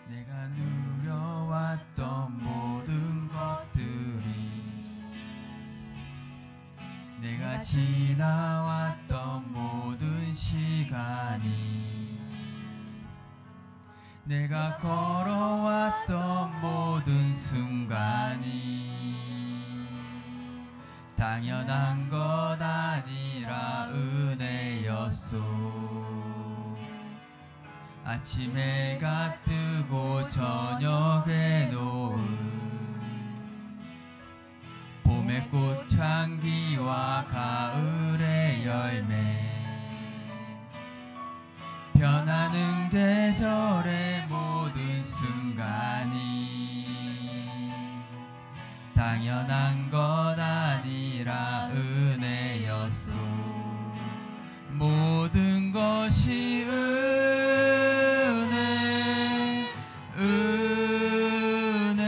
내가 누려왔던 모든 것들이, 내가 지나왔던 모든 시간이, 내가 걸어왔던 모든 순간이 당연한 것 아니라 은혜였소. 아침 해가 뜨고 저녁에 노을, 봄의 꽃향기와 가을의 열매, 변하는 계절의 모든 순간이 당연한 것 아니라 은혜였소. 모든 것이 은혜, 은혜,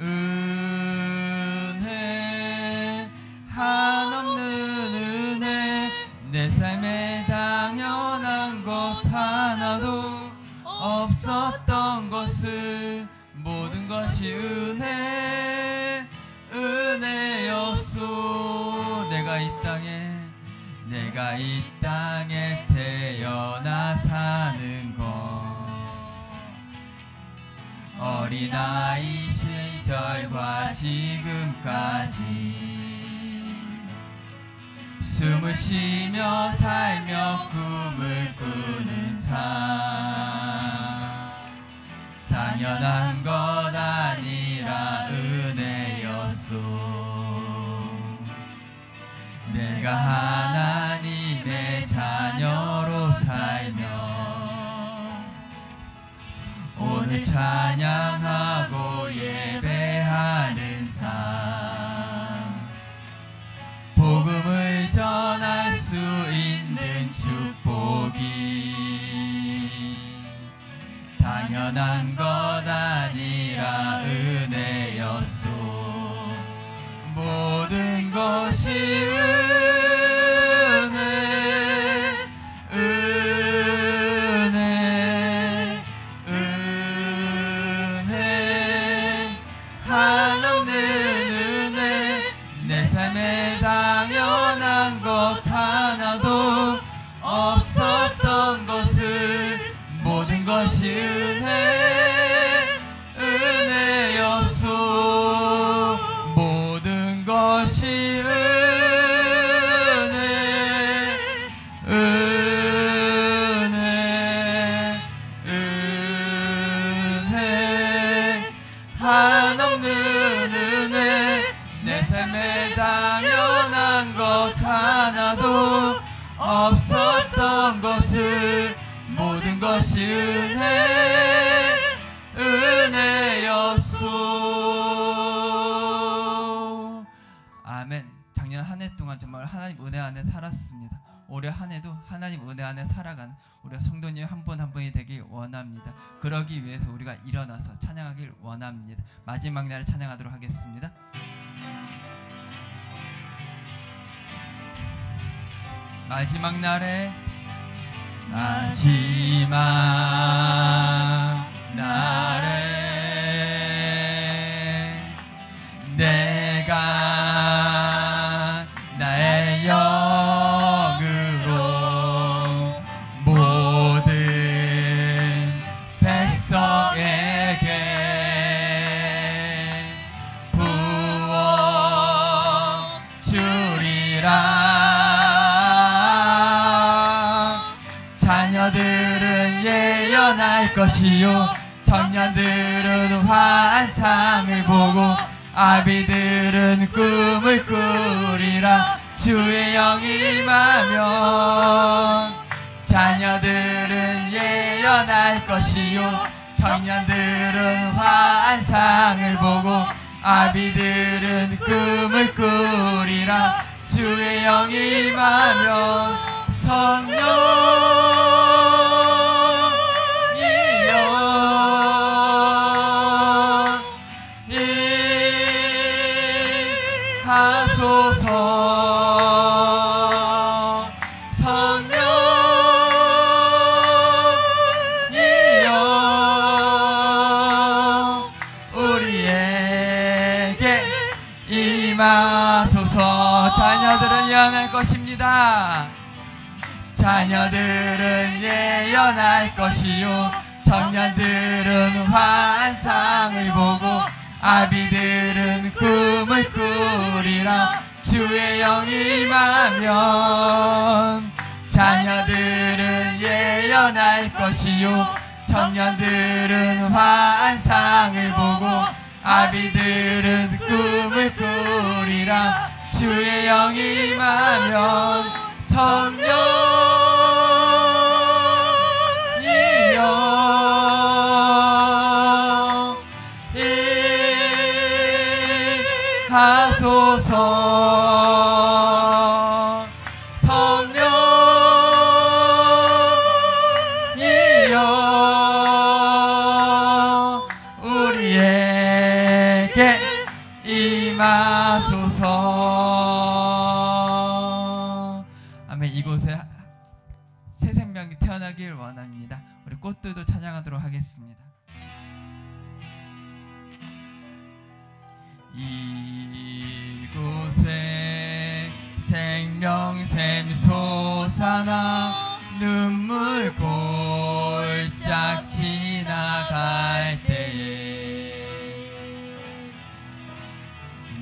은혜, 한없는 은혜. 내 삶에 당연한 것 하나도 없었던 것을, 모든 것이 은혜, 은혜였소. 내가 이 땅에 태어나 사는 것, 어린아이 시절과 지금까지 숨을 쉬며 살며 꿈을 꾸는 삶, 당연한 것 아니라 은혜였소. 내가 하나님의 자녀로 살며 오늘 찬양하고 예배하는 삶, 복음을 전할 수 있는 축복이 당연한 것 아니라 은혜였소. 모든 것이 은혜, 은혜, 은혜, 한없는 은혜. 내 삶에 당연한 것 하나도 없었던 것을, 모든 것이 은혜, 은혜였소. 모든 것이 은혜, 은혜, 은혜, 한없는 은혜. 내 삶에 당연한 것 하나도 없었던 것을, 모든 것이 은혜, 은혜였소. 아멘. 작년 한 해 동안 정말 하나님 은혜 안에 살았습니다. 올해 한 해도 하나님 은혜 안에 살아가는 우리가 성도님 한 분 한 분이 되길 원합니다. 그러기 위해서 우리가 일어나서 찬양하길 원합니다. 마지막 날에 찬양하도록 하겠습니다. 마지막 날에, 마지막 날에 내가 나의 영으로 모든 백성에게 부어 주리라. 자녀들은 예언할 것이요, 청년들은 환상을 보고, 아비들은 꿈을 꾸리라. 주의 영이 임하면 자녀들은 예언할 것이요, 청년들은 환상을 보고, 아비들은 꿈을 꾸리라. 주의 영이 임하면 성령이여 하소서. 성령이여 것입니다. 자녀들은 예언할 것이요 청년들은 환상을 보고 아비들은 꿈을 꾸리라. 주의 영이 임하면 자녀들은 예언할 것이요 청년들은 환상을 보고 아비들은 꿈을 꾸리라. 주의 영이 임하면 성령이여 임하소서. 성령이여 우리에게 임하소서. 아멘. 이곳에 새 생명이 태어나길 원합니다. 우리 꽃들도 찬양하도록 하겠습니다. 이곳에 생명샘 솟아나 눈물 골짝 지나갈 때에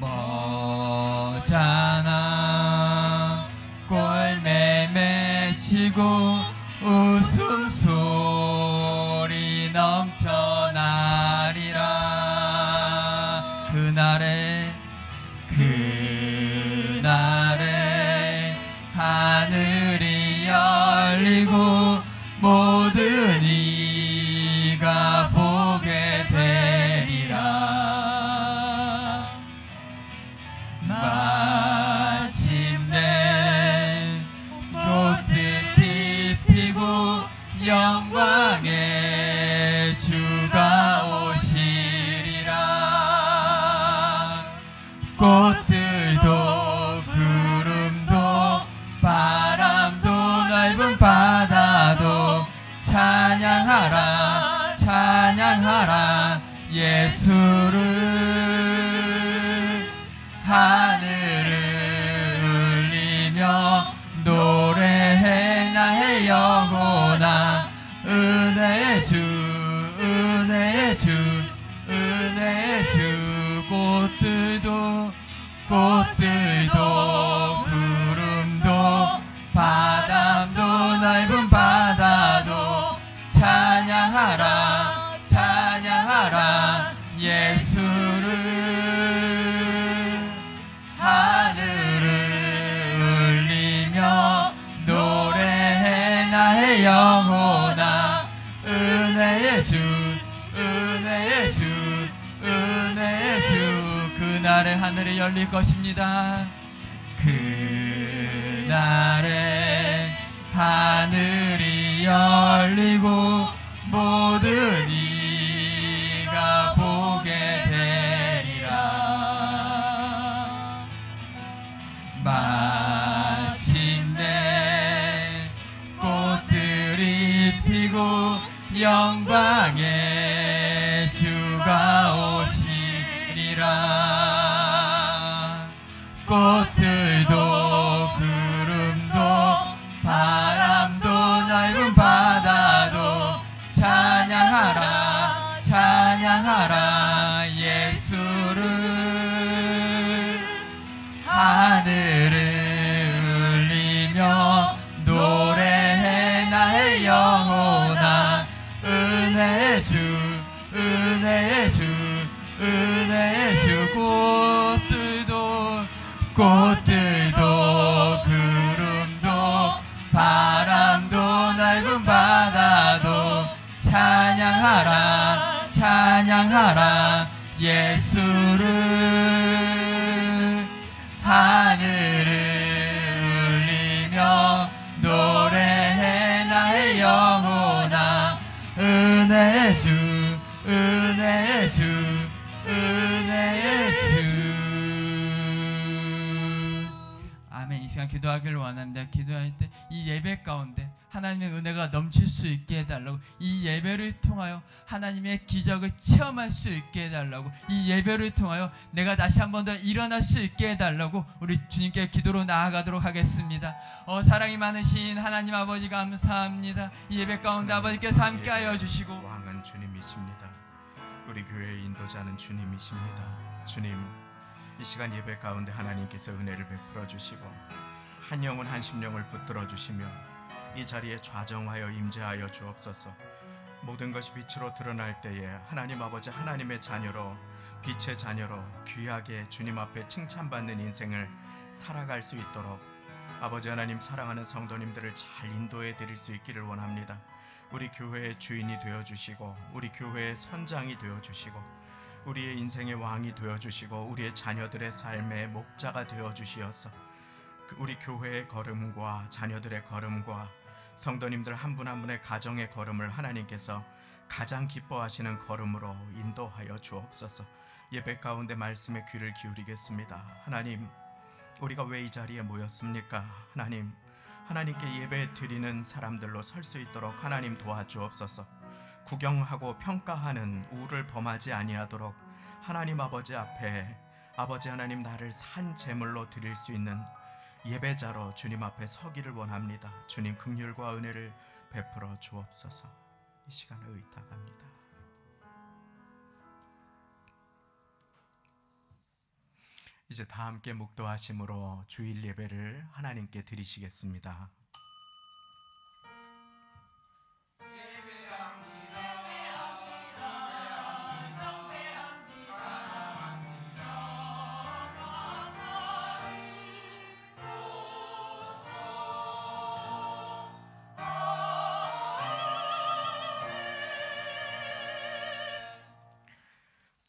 머잖아 꼴매 맺히고 웃음소리 넘쳐나리라. 그날에 하늘이 열리고 모든 이가 보게 되리라. 마침내 꽃들이 피고 영광의 주가 오시리라. 꽃들도 구름도 바람도 넓은 바다도 찬양하라 찬양하라 예수를. 하늘을 울리며 노래해 나의 영혼아. 은혜의 주 은혜의 주 은혜의 주. 꽃들도 구름도 바람도 넓은 바다도 찬양하라 찬양하라 예수를. 하늘을 울리며 노래해 나의 영혼아. 은혜의 주 은혜의 주 은혜의 주. 그날에 하늘이 열릴 것입니다. 그날에 하늘이 열리고 모든 이가 보게 되리라. 마침내 꽃들이 피고 영광의 주가 오시리라. 꽃들도 구름도 바람도 넓은 바다도 찬양하라 찬양하라 예수를. 하늘을 울리며 노래해 나의 영혼아. 은혜의 주 은혜의 주 은혜의 주. 꽃들도 구름도 바람도 넓은 바다도 찬양하라 찬양하라 예수를. 하늘을 울리며 노래해 나의 영혼아. 은혜의 주 은혜의 주 은혜의 주. 아멘. 이 시간 기도하기를 원합니다. 기도할 때 이 예배 가운데 하나님의 은혜가 넘칠 수 있게 해달라고, 이 예배를 통하여 하나님의 기적을 체험할 수 있게 해달라고, 이 예배를 통하여 내가 다시 한 번 더 일어날 수 있게 해달라고 우리 주님께 기도로 나아가도록 하겠습니다. 사랑이 많으신 하나님 아버지 감사합니다. 이 예배 가운데 아버지께서 함께하여 주시고, 왕은 주님이십니다. 우리 교회의 인도자는 주님이십니다. 주님, 이 시간 예배 가운데 하나님께서 은혜를 베풀어 주시고 한 영혼 한 심령을 붙들어 주시며 이 자리에 좌정하여 임재하여 주옵소서. 모든 것이 빛으로 드러날 때에 하나님 아버지, 하나님의 자녀로, 빛의 자녀로 귀하게 주님 앞에 칭찬받는 인생을 살아갈 수 있도록 아버지 하나님, 사랑하는 성도님들을 잘 인도해 드릴 수 있기를 원합니다. 우리 교회의 주인이 되어주시고 우리 교회의 선장이 되어주시고 우리의 인생의 왕이 되어주시고 우리의 자녀들의 삶의 목자가 되어주시어서 우리 교회의 걸음과 자녀들의 걸음과 성도님들 한 분 한 분의 가정의 걸음을 하나님께서 가장 기뻐하시는 걸음으로 인도하여 주옵소서. 예배 가운데 말씀에 귀를 기울이겠습니다. 하나님, 우리가 왜 이 자리에 모였습니까? 하나님, 하나님께 예배 드리는 사람들로 설 수 있도록 하나님 도와주옵소서. 구경하고 평가하는 우를 범하지 아니하도록 하나님 아버지 앞에, 아버지 하나님, 나를 산 제물로 드릴 수 있는 예배자로 주님 앞에 서기를 원합니다. 주님, 긍휼과 은혜를 베풀어 주옵소서. 이 시간을 의탁합니다. 이제 다 함께 묵도하심으로 주일 예배를 하나님께 드리시겠습니다.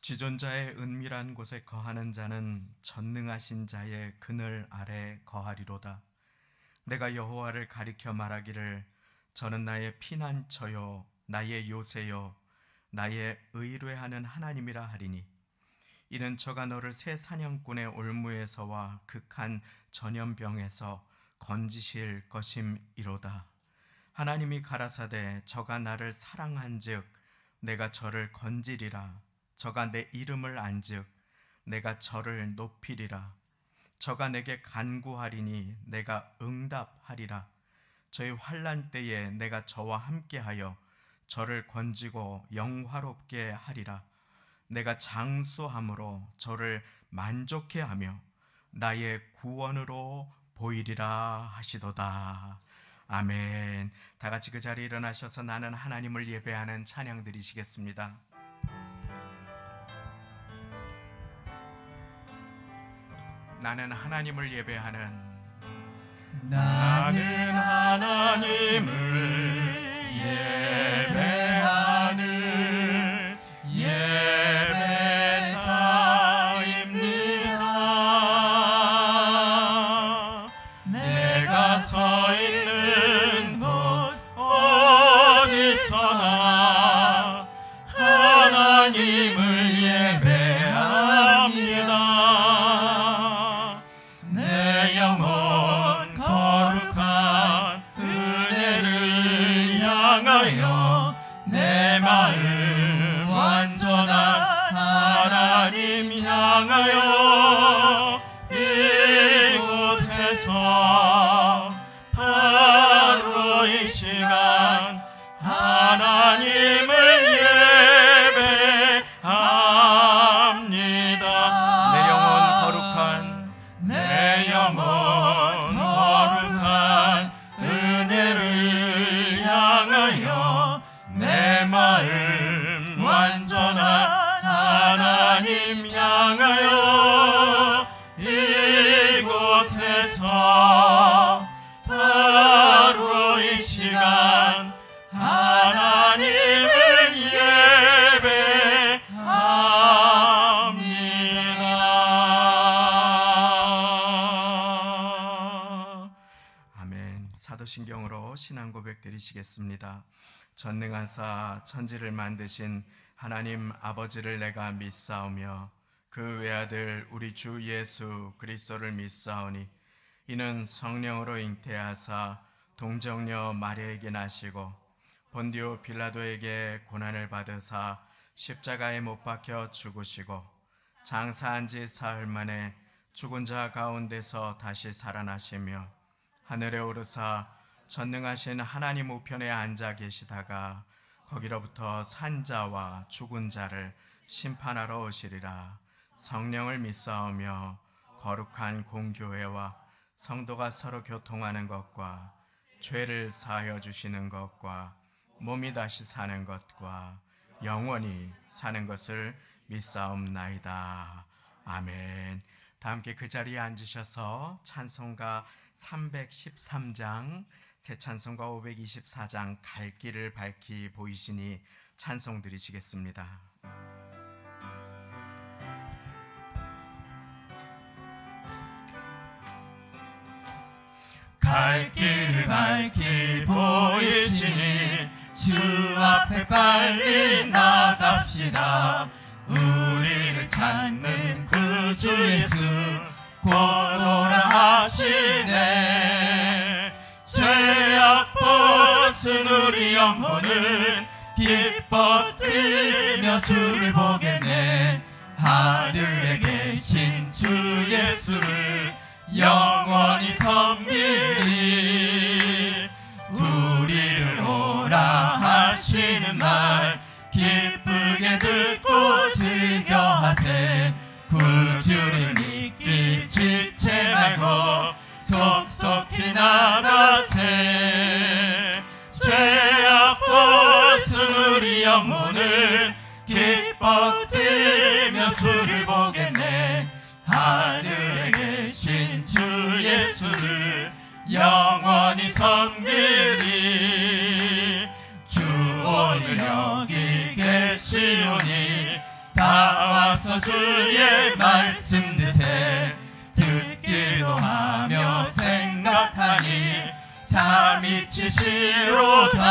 지존자의 은밀한 곳에 거하는 자는 전능하신 자의 그늘 아래 거하리로다. 내가 여호와를 가리켜 말하기를 저는 나의 피난처요 나의 요새요 나의 의뢰하는 하나님이라 하리니 이는 저가 너를 새 사냥꾼의 올무에서와 극한 전염병에서 건지실 것임이로다. 하나님이 가라사대 저가 나를 사랑한즉 내가 저를 건지리라. 저가 내 이름을 안즉 내가 저를 높이리라. 저가 내게 간구하리니 내가 응답하리라. 저의 환난 때에 내가 저와 함께하여 저를 건지고 영화롭게 하리라. 내가 장수함으로 저를 만족해 하며 나의 구원으로 보이리라 하시도다. 아멘. 다 같이 그 자리에 일어나셔서 나는 하나님을 예배하는 찬양 드리시겠습니다. 나는 하나님을 예배하는, 나는 하나님을 예배하는 예배자입니다. 내가 서 있는 곳 어디서나 하나님을 예배합니다. 내 마음 완전한 하나님 향하여 이곳에서 바로 이 시간 하나님을 예배합니다. 내 영혼 거룩한 은혜를 향하여 내 마음 완전한 하나님 향하여 이곳에서 바로 이 시간 하나님을 예배합니다. 아멘. 사도신경으로 신앙 고백 드리시겠습니다. 전능하사 천지를 만드신 하나님 아버지를 내가 믿사오며 그 외아들 우리 주 예수 그리스도를 믿사오니 이는 성령으로 잉태하사 동정녀 마리아에게 나시고 본디오 빌라도에게 고난을 받으사 십자가에 못 박혀 죽으시고 장사한 지 사흘 만에 죽은 자 가운데서 다시 살아나시며 하늘에 오르사 전능하신 하나님 우편에 앉아 계시다가 거기로부터 산 자와 죽은 자를 심판하러 오시리라. 성령을 믿사오며 거룩한 공교회와 성도가 서로 교통하는 것과 죄를 사하여 주시는 것과 몸이 다시 사는 것과 영원히 사는 것을 믿사옵나이다. 아멘. 다 함께 그 자리에 앉으셔서 찬송가 313장, 새 찬송가 524장 갈 길을 밝히 보이시니 찬송 드리시겠습니다. 갈 길을 밝히 보이시니 주 앞에 빨리 나갑시다. 우리를 찾는 그 주 예수 곧 오라 하시네. 죄악 벗은 우리 영혼은 기뻐 뛰며 주를 보겠네. 하늘에 계신 주 예수를 영원히 섬기리. 우리를 오라 하시는 말 기쁘게 듣고 즐겨하세. 구주를 믿기 지체 말고 속속히 나가세. 죄악 벗은 우리 영혼은 기뻐 뛰며 주를 보겠네. 하늘에 계신 주 예수를 영원히 섬기리. 주 오늘 여기 계시오니 다 와서 주의 말씀 드세. 듣기도 하며 생각하니 잠이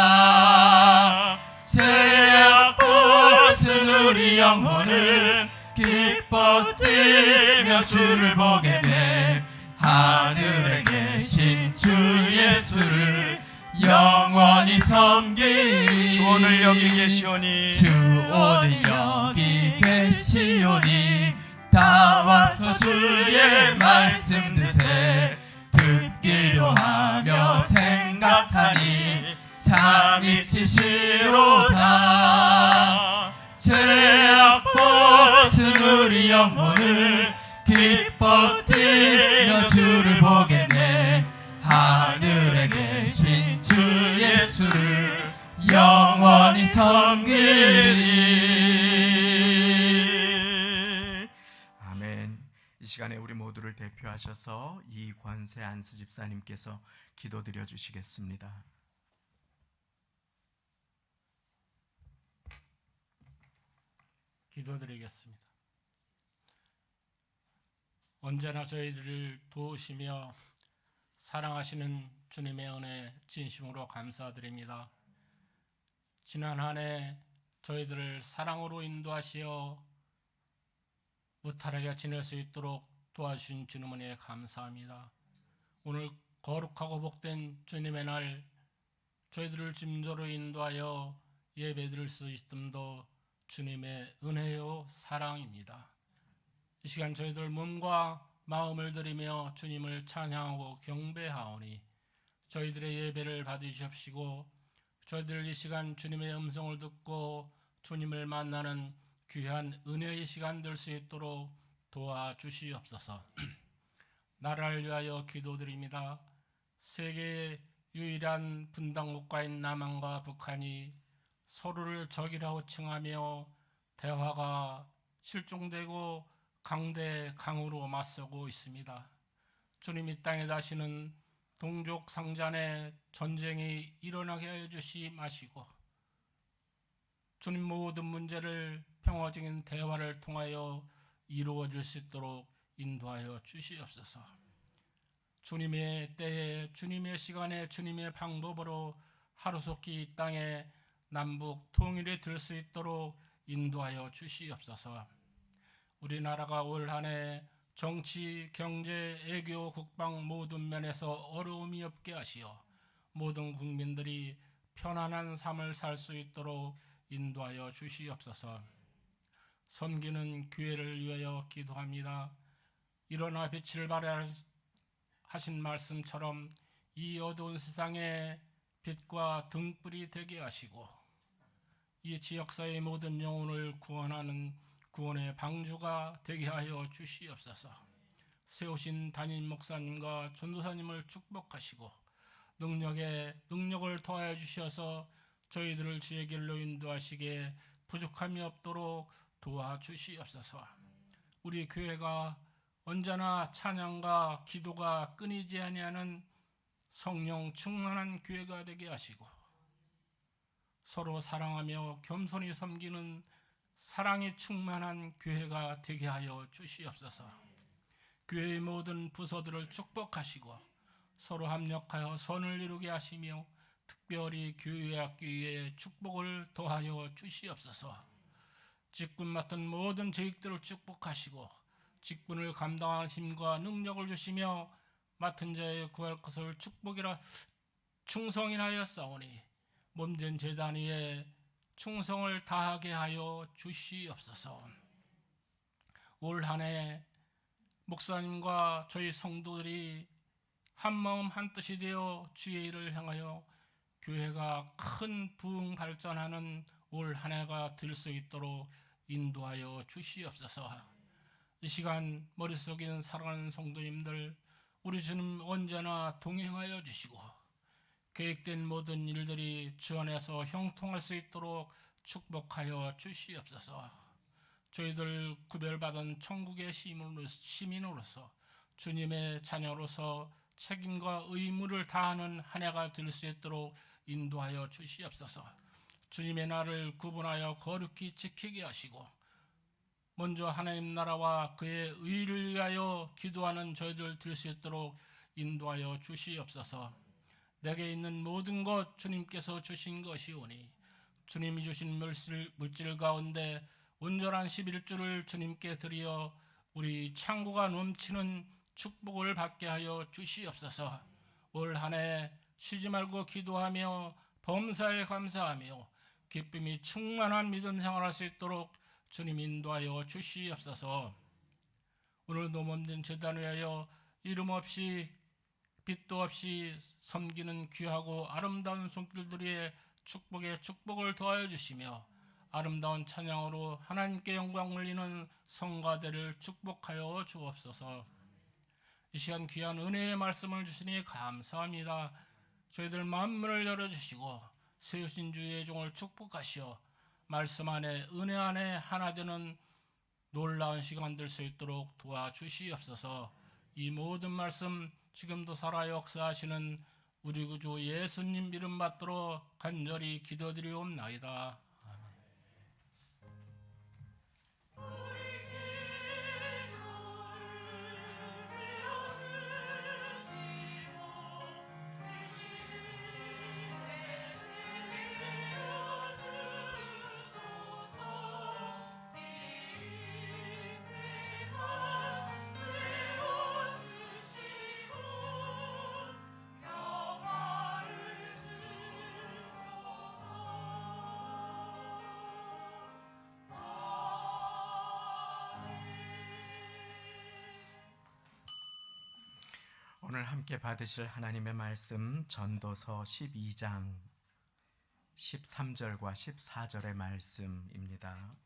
치시로다. 죄악 벗은 우리 영혼은 기뻐 뛰며 주를 보겠네. 하늘에 계신 주 예수를 영원히 섬기리. 주 오늘 여기 계시오니 주 오늘 여기 계시오니 다 와서 주의 말씀 드세. 듣기도 하며 생각하니 잠이 치시로다. 죄악 벗은 우리 영혼을 기뻐 뛰며 주를 보겠네. 하늘에 계신 주 예수를 영원히 섬기리. 아멘. 이 시간에 우리 모두를 대표하셔서 이권세 안수 집사님께서 기도드려 주시겠습니다. 기도드리겠습니다. 언제나 저희들을 도우시며 사랑하시는 주님의 은혜 진심으로 감사드립니다. 지난 한 해 저희들을 사랑으로 인도하시어 무탈하게 지낼 수 있도록 도와주신 주님 은혜에 감사합니다. 오늘 거룩하고 복된 주님의 날 저희들을 짐조로 인도하여 예배드릴 수 있음도 주님의 은혜요 사랑입니다. 이 시간 저희들 몸과 마음을 들이며 주님을 찬양하고 경배하오니 저희들의 예배를 받으시옵시고 저희들 이 시간 주님의 음성을 듣고 주님을 만나는 귀한 은혜의 시간 될 수 있도록 도와주시옵소서. 나라를 위하여 기도드립니다. 세계의 유일한 분당 국가인 남한과 북한이 서로를 적이라고 칭하며 대화가 실종되고 강대강으로 맞서고 있습니다. 주님 이 땅에 다시는 동족 상잔의 전쟁이 일어나게 하여 주시 마시고 주님 모든 문제를 평화적인 대화를 통하여 이루어질 수 있도록 인도하여 주시옵소서. 주님의 때에 주님의 시간에 주님의 방법으로 하루속히 이 땅에 남북 통일에 들 수 있도록 인도하여 주시옵소서. 우리나라가 올 한 해 정치, 경제, 애교, 국방 모든 면에서 어려움이 없게 하시어 모든 국민들이 편안한 삶을 살 수 있도록 인도하여 주시옵소서. 섬기는 교회를 위하여 기도합니다. 일어나 빛을 발하신 말씀처럼 이 어두운 세상에 빛과 등불이 되게 하시고 이 지역사회의 모든 영혼을 구원하는 구원의 방주가 되게 하여 주시옵소서. 세우신 담임 목사님과 전도사님을 축복하시고 능력을 더하여 주셔서 저희들을 주의 길로 인도하시게 부족함이 없도록 도와주시옵소서. 우리 교회가 언제나 찬양과 기도가 끊이지 아니하는 성령 충만한 교회가 되게 하시고 서로 사랑하며 겸손히 섬기는 사랑이 충만한 교회가 되게 하여 주시옵소서. 교회의 모든 부서들을 축복하시고 서로 합력하여 선을 이루게 하시며 특별히 교회학교에 축복을 더하여 주시옵소서. 직분 맡은 모든 재직들을 축복하시고 직분을 감당하는 힘과 능력을 주시며 맡은 자에 구할 것을 축복이라 충성이하여 싸우니 몸된 제단 위에 충성을 다하게 하여 주시옵소서. 올 한 해 목사님과 저희 성도들이 한마음 한뜻이 되어 주의 일을 향하여 교회가 큰 부흥 발전하는 올 한 해가 될 수 있도록 인도하여 주시옵소서. 이 시간 머릿속에 있는 사랑하는 성도님들, 우리 주님 언제나 동행하여 주시고 계획된 모든 일들이 주 안에서 형통할 수 있도록 축복하여 주시옵소서. 저희들 구별받은 천국의 시민으로서 주님의 자녀로서 책임과 의무를 다하는 한 해가 될 수 있도록 인도하여 주시옵소서. 주님의 날을 구분하여 거룩히 지키게 하시고 먼저 하나님 나라와 그의 의를 위하여 기도하는 저희들 될 수 있도록 인도하여 주시옵소서. 내게 있는 모든 것 주님께서 주신 것이오니 주님이 주신 물질 가운데 온전한 11주를 주님께 드려 우리 창고가 넘치는 축복을 받게 하여 주시옵소서. 올 한 해 쉬지 말고 기도하며 범사에 감사하며 기쁨이 충만한 믿음 생활할 수 있도록 주님 인도하여 주시옵소서. 오늘도 몸된 제단 위하여 이름 없이 빛도 없이 섬기는 귀하고 아름다운 손길들의 축복에 축복을 더하여 주시며 아름다운 찬양으로 하나님께 영광 올리는 성가대를 축복하여 주옵소서. 이 시간 귀한 은혜의 말씀을 주시니 감사합니다. 저희들 만문을 열어주시고 세우신 주의 종을 축복하시어 말씀 안에 은혜 안에 하나 되는 놀라운 시간 될 수 있도록 도와주시옵소서. 이 모든 말씀 지금도 살아 역사하시는 우리 구주 예수님 이름 받들어 간절히 기도드리옵나이다. 오늘 함께 받으실 하나님의 말씀 전도서 12장 13절과 14절의 말씀입니다.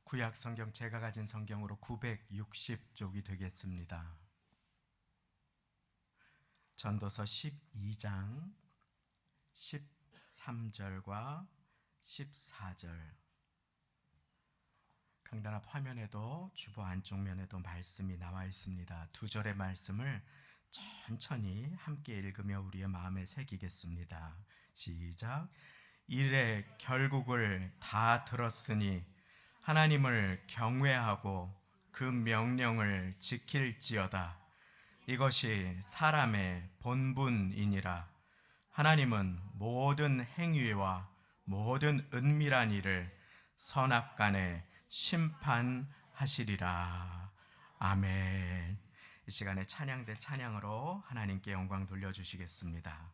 구약 성경 제가 가진 성경으로 960쪽이 되겠습니다. 전도서 12장 13절과 14절. 강단 앞 화면에도 주보 안쪽 면에도 말씀이 나와 있습니다. 두 절의 말씀을 천천히 함께 읽으며 우리의 마음에 새기겠습니다. 시작. 일의 결국을 다 들었으니 하나님을 경외하고 그 명령을 지킬지어다. 이것이 사람의 본분이니라. 하나님은 모든 행위와 모든 은밀한 일을 선악간에 심판하시리라. 아멘. 이 시간에 찬양 대 찬양으로 하나님께 영광 돌려주시겠습니다.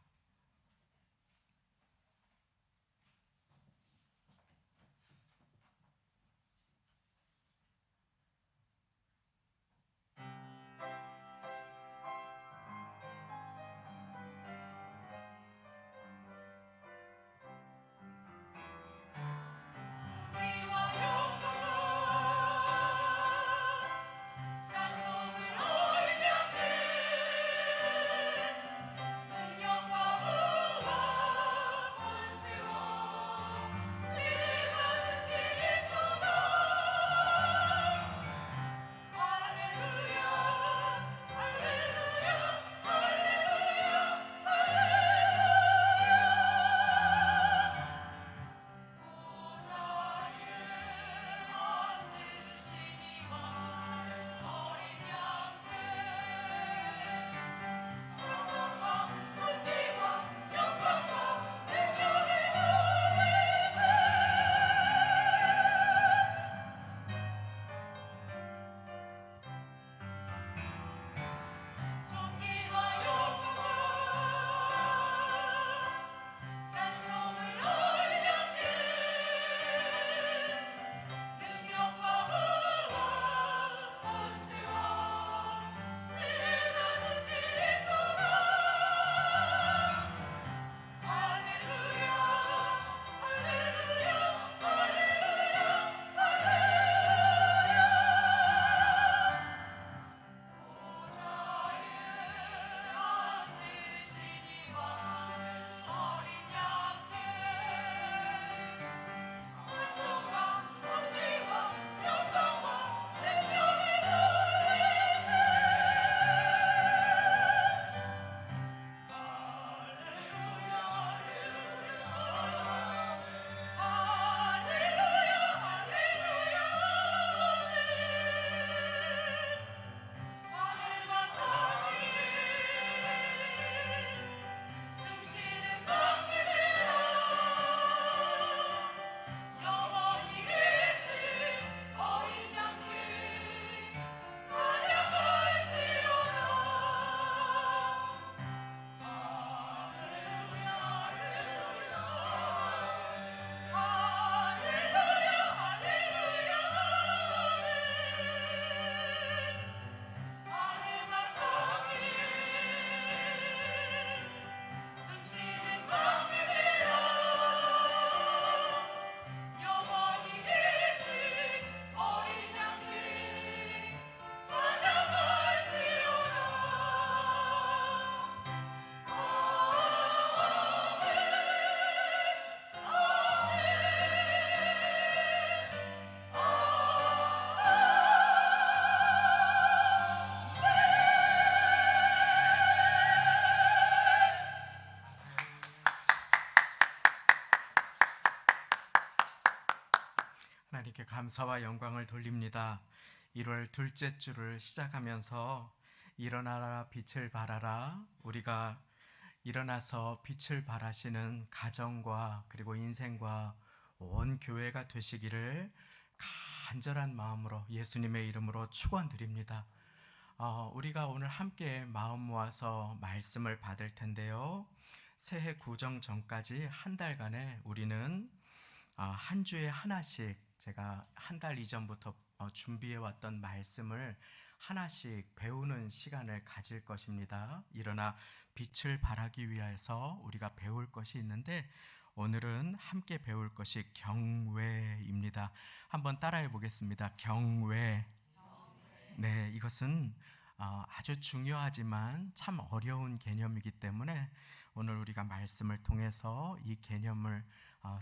하나님께 감사와 영광을 돌립니다. 1월 둘째 주를 시작하면서 일어나라 빛을 발하라, 우리가 일어나서 빛을 발하시는 가정과 그리고 인생과 온 교회가 되시기를 간절한 마음으로 예수님의 이름으로 축원드립니다. 우리가 오늘 함께 마음 모아서 말씀을 받을 텐데요. 새해 구정 전까지 한 달간에 우리는 한 주에 하나씩, 제가 한 달 이전부터 준비해 왔던 말씀을 하나씩 배우는 시간을 가질 것입니다. 일어나 빛을 발하기 위해서 우리가 배울 것이 있는데, 오늘은 함께 배울 것이 경외입니다. 한번 따라해 보겠습니다. 경외. 네, 이것은 아주 중요하지만 참 어려운 개념이기 때문에 오늘 우리가 말씀을 통해서 이 개념을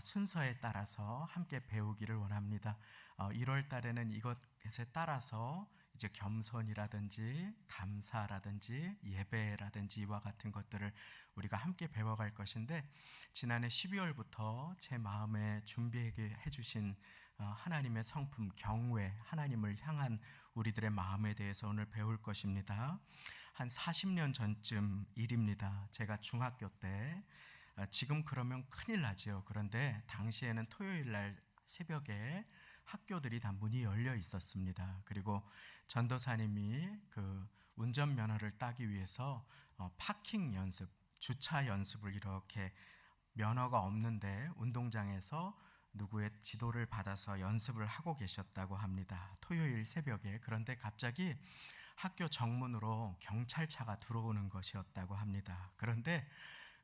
순서에 따라서 함께 배우기를 원합니다. 1월 달에는 이것에 따라서 이제 겸손이라든지 감사라든지 예배라든지 이와 같은 것들을 우리가 함께 배워갈 것인데, 지난해 12월부터 제 마음에 준비해 주신 하나님의 성품 경외, 하나님을 향한 우리들의 마음에 대해서 오늘 배울 것입니다. 한 40년 전쯤 일입니다. 제가 중학교 때, 지금 그러면 큰일 나죠. 그런데 당시에는 토요일 날 새벽에 학교들이 다 문이 열려 있었습니다. 그리고 전도사님이 그 운전면허를 따기 위해서 파킹 연습, 주차 연습을 이렇게 면허가 없는데 운동장에서 누구의 지도를 받아서 연습을 하고 계셨다고 합니다. 토요일 새벽에. 그런데 갑자기 학교 정문으로 경찰차가 들어오는 것이었다고 합니다. 그런데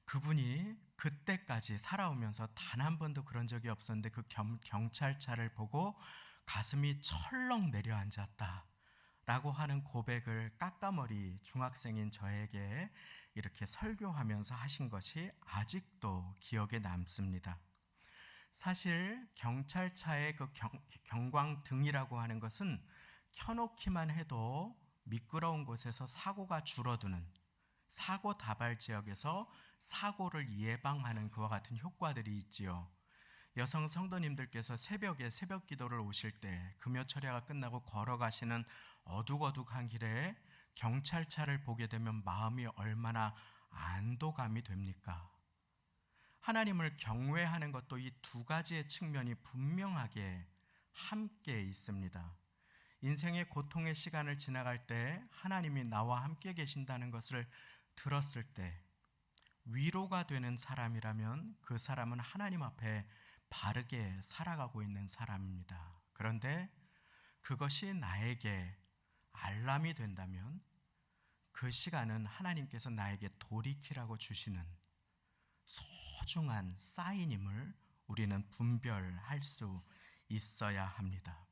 그분이 그때까지 살아오면서 단 한 번도 그런 적이 없었는데 그 경찰차를 보고 가슴이 철렁 내려앉았다 라고 하는 고백을 까까머리 중학생인 저에게 이렇게 설교하면서 하신 것이 아직도 기억에 남습니다. 사실 경찰차의 그 경광등이라고 하는 것은 켜놓기만 해도 미끄러운 곳에서 사고가 줄어드는, 사고 다발 지역에서 사고를 예방하는 그와 같은 효과들이 있지요. 여성 성도님들께서 새벽에 새벽 기도를 오실 때 금요 철야가 끝나고 걸어가시는 어둑어둑한 길에 경찰차를 보게 되면 마음이 얼마나 안도감이 됩니까? 하나님을 경외하는 것도 이 두 가지의 측면이 분명하게 함께 있습니다. 인생의 고통의 시간을 지나갈 때 하나님이 나와 함께 계신다는 것을 들었을 때 위로가 되는 사람이라면 그 사람은 하나님 앞에 바르게 살아가고 있는 사람입니다. 그런데 그것이 나에게 알람이 된다면 그 시간은 하나님께서 나에게 돌이키라고 주시는 소중한 사인임을 우리는 분별할 수 있어야 합니다.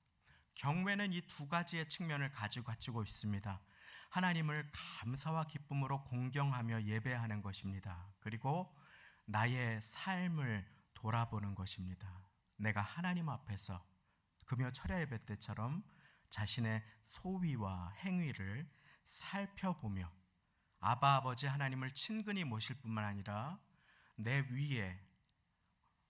경외는 이 두 가지의 측면을 가지고 있습니다. 하나님을 감사와 기쁨으로 공경하며 예배하는 것입니다. 그리고 나의 삶을 돌아보는 것입니다. 내가 하나님 앞에서 금요 철야 예배 때처럼 자신의 소위와 행위를 살펴보며 아바 아버지 하나님을 친근히 모실 뿐만 아니라 내 위에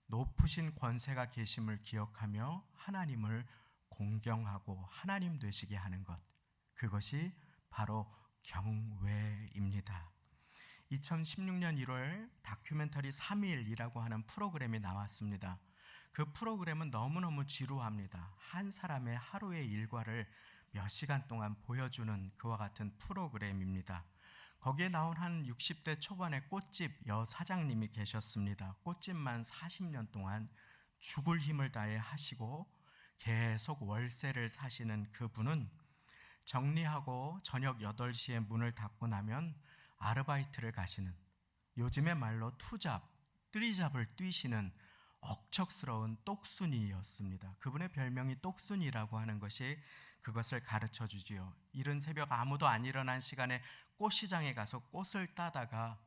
높으신 권세가 계심을 기억하며 하나님을 공경하고 하나님 되시게 하는 것, 그것이 바로 경외입니다. 2016년 1월 다큐멘터리 3일이라고 하는 프로그램이 나왔습니다. 그 프로그램은 너무너무 지루합니다. 한 사람의 하루의 일과를 몇 시간 동안 보여주는 그와 같은 프로그램입니다. 거기에 나온 한 60대 초반의 꽃집 여사장님이 계셨습니다. 꽃집만 40년 동안 죽을 힘을 다해 하시고 계속 월세를 사시는 그분은 정리하고 저녁 8시에 문을 닫고 나면 아르바이트를 가시는, 요즘의 말로 투잡, 뜨리잡을 뛰시는 억척스러운 똑순이였습니다. 그분의 별명이 똑순이라고 하는 것이 그것을 가르쳐 주지요. 이른 새벽 아무도 안 일어난 시간에 꽃시장에 가서 꽃을 따다가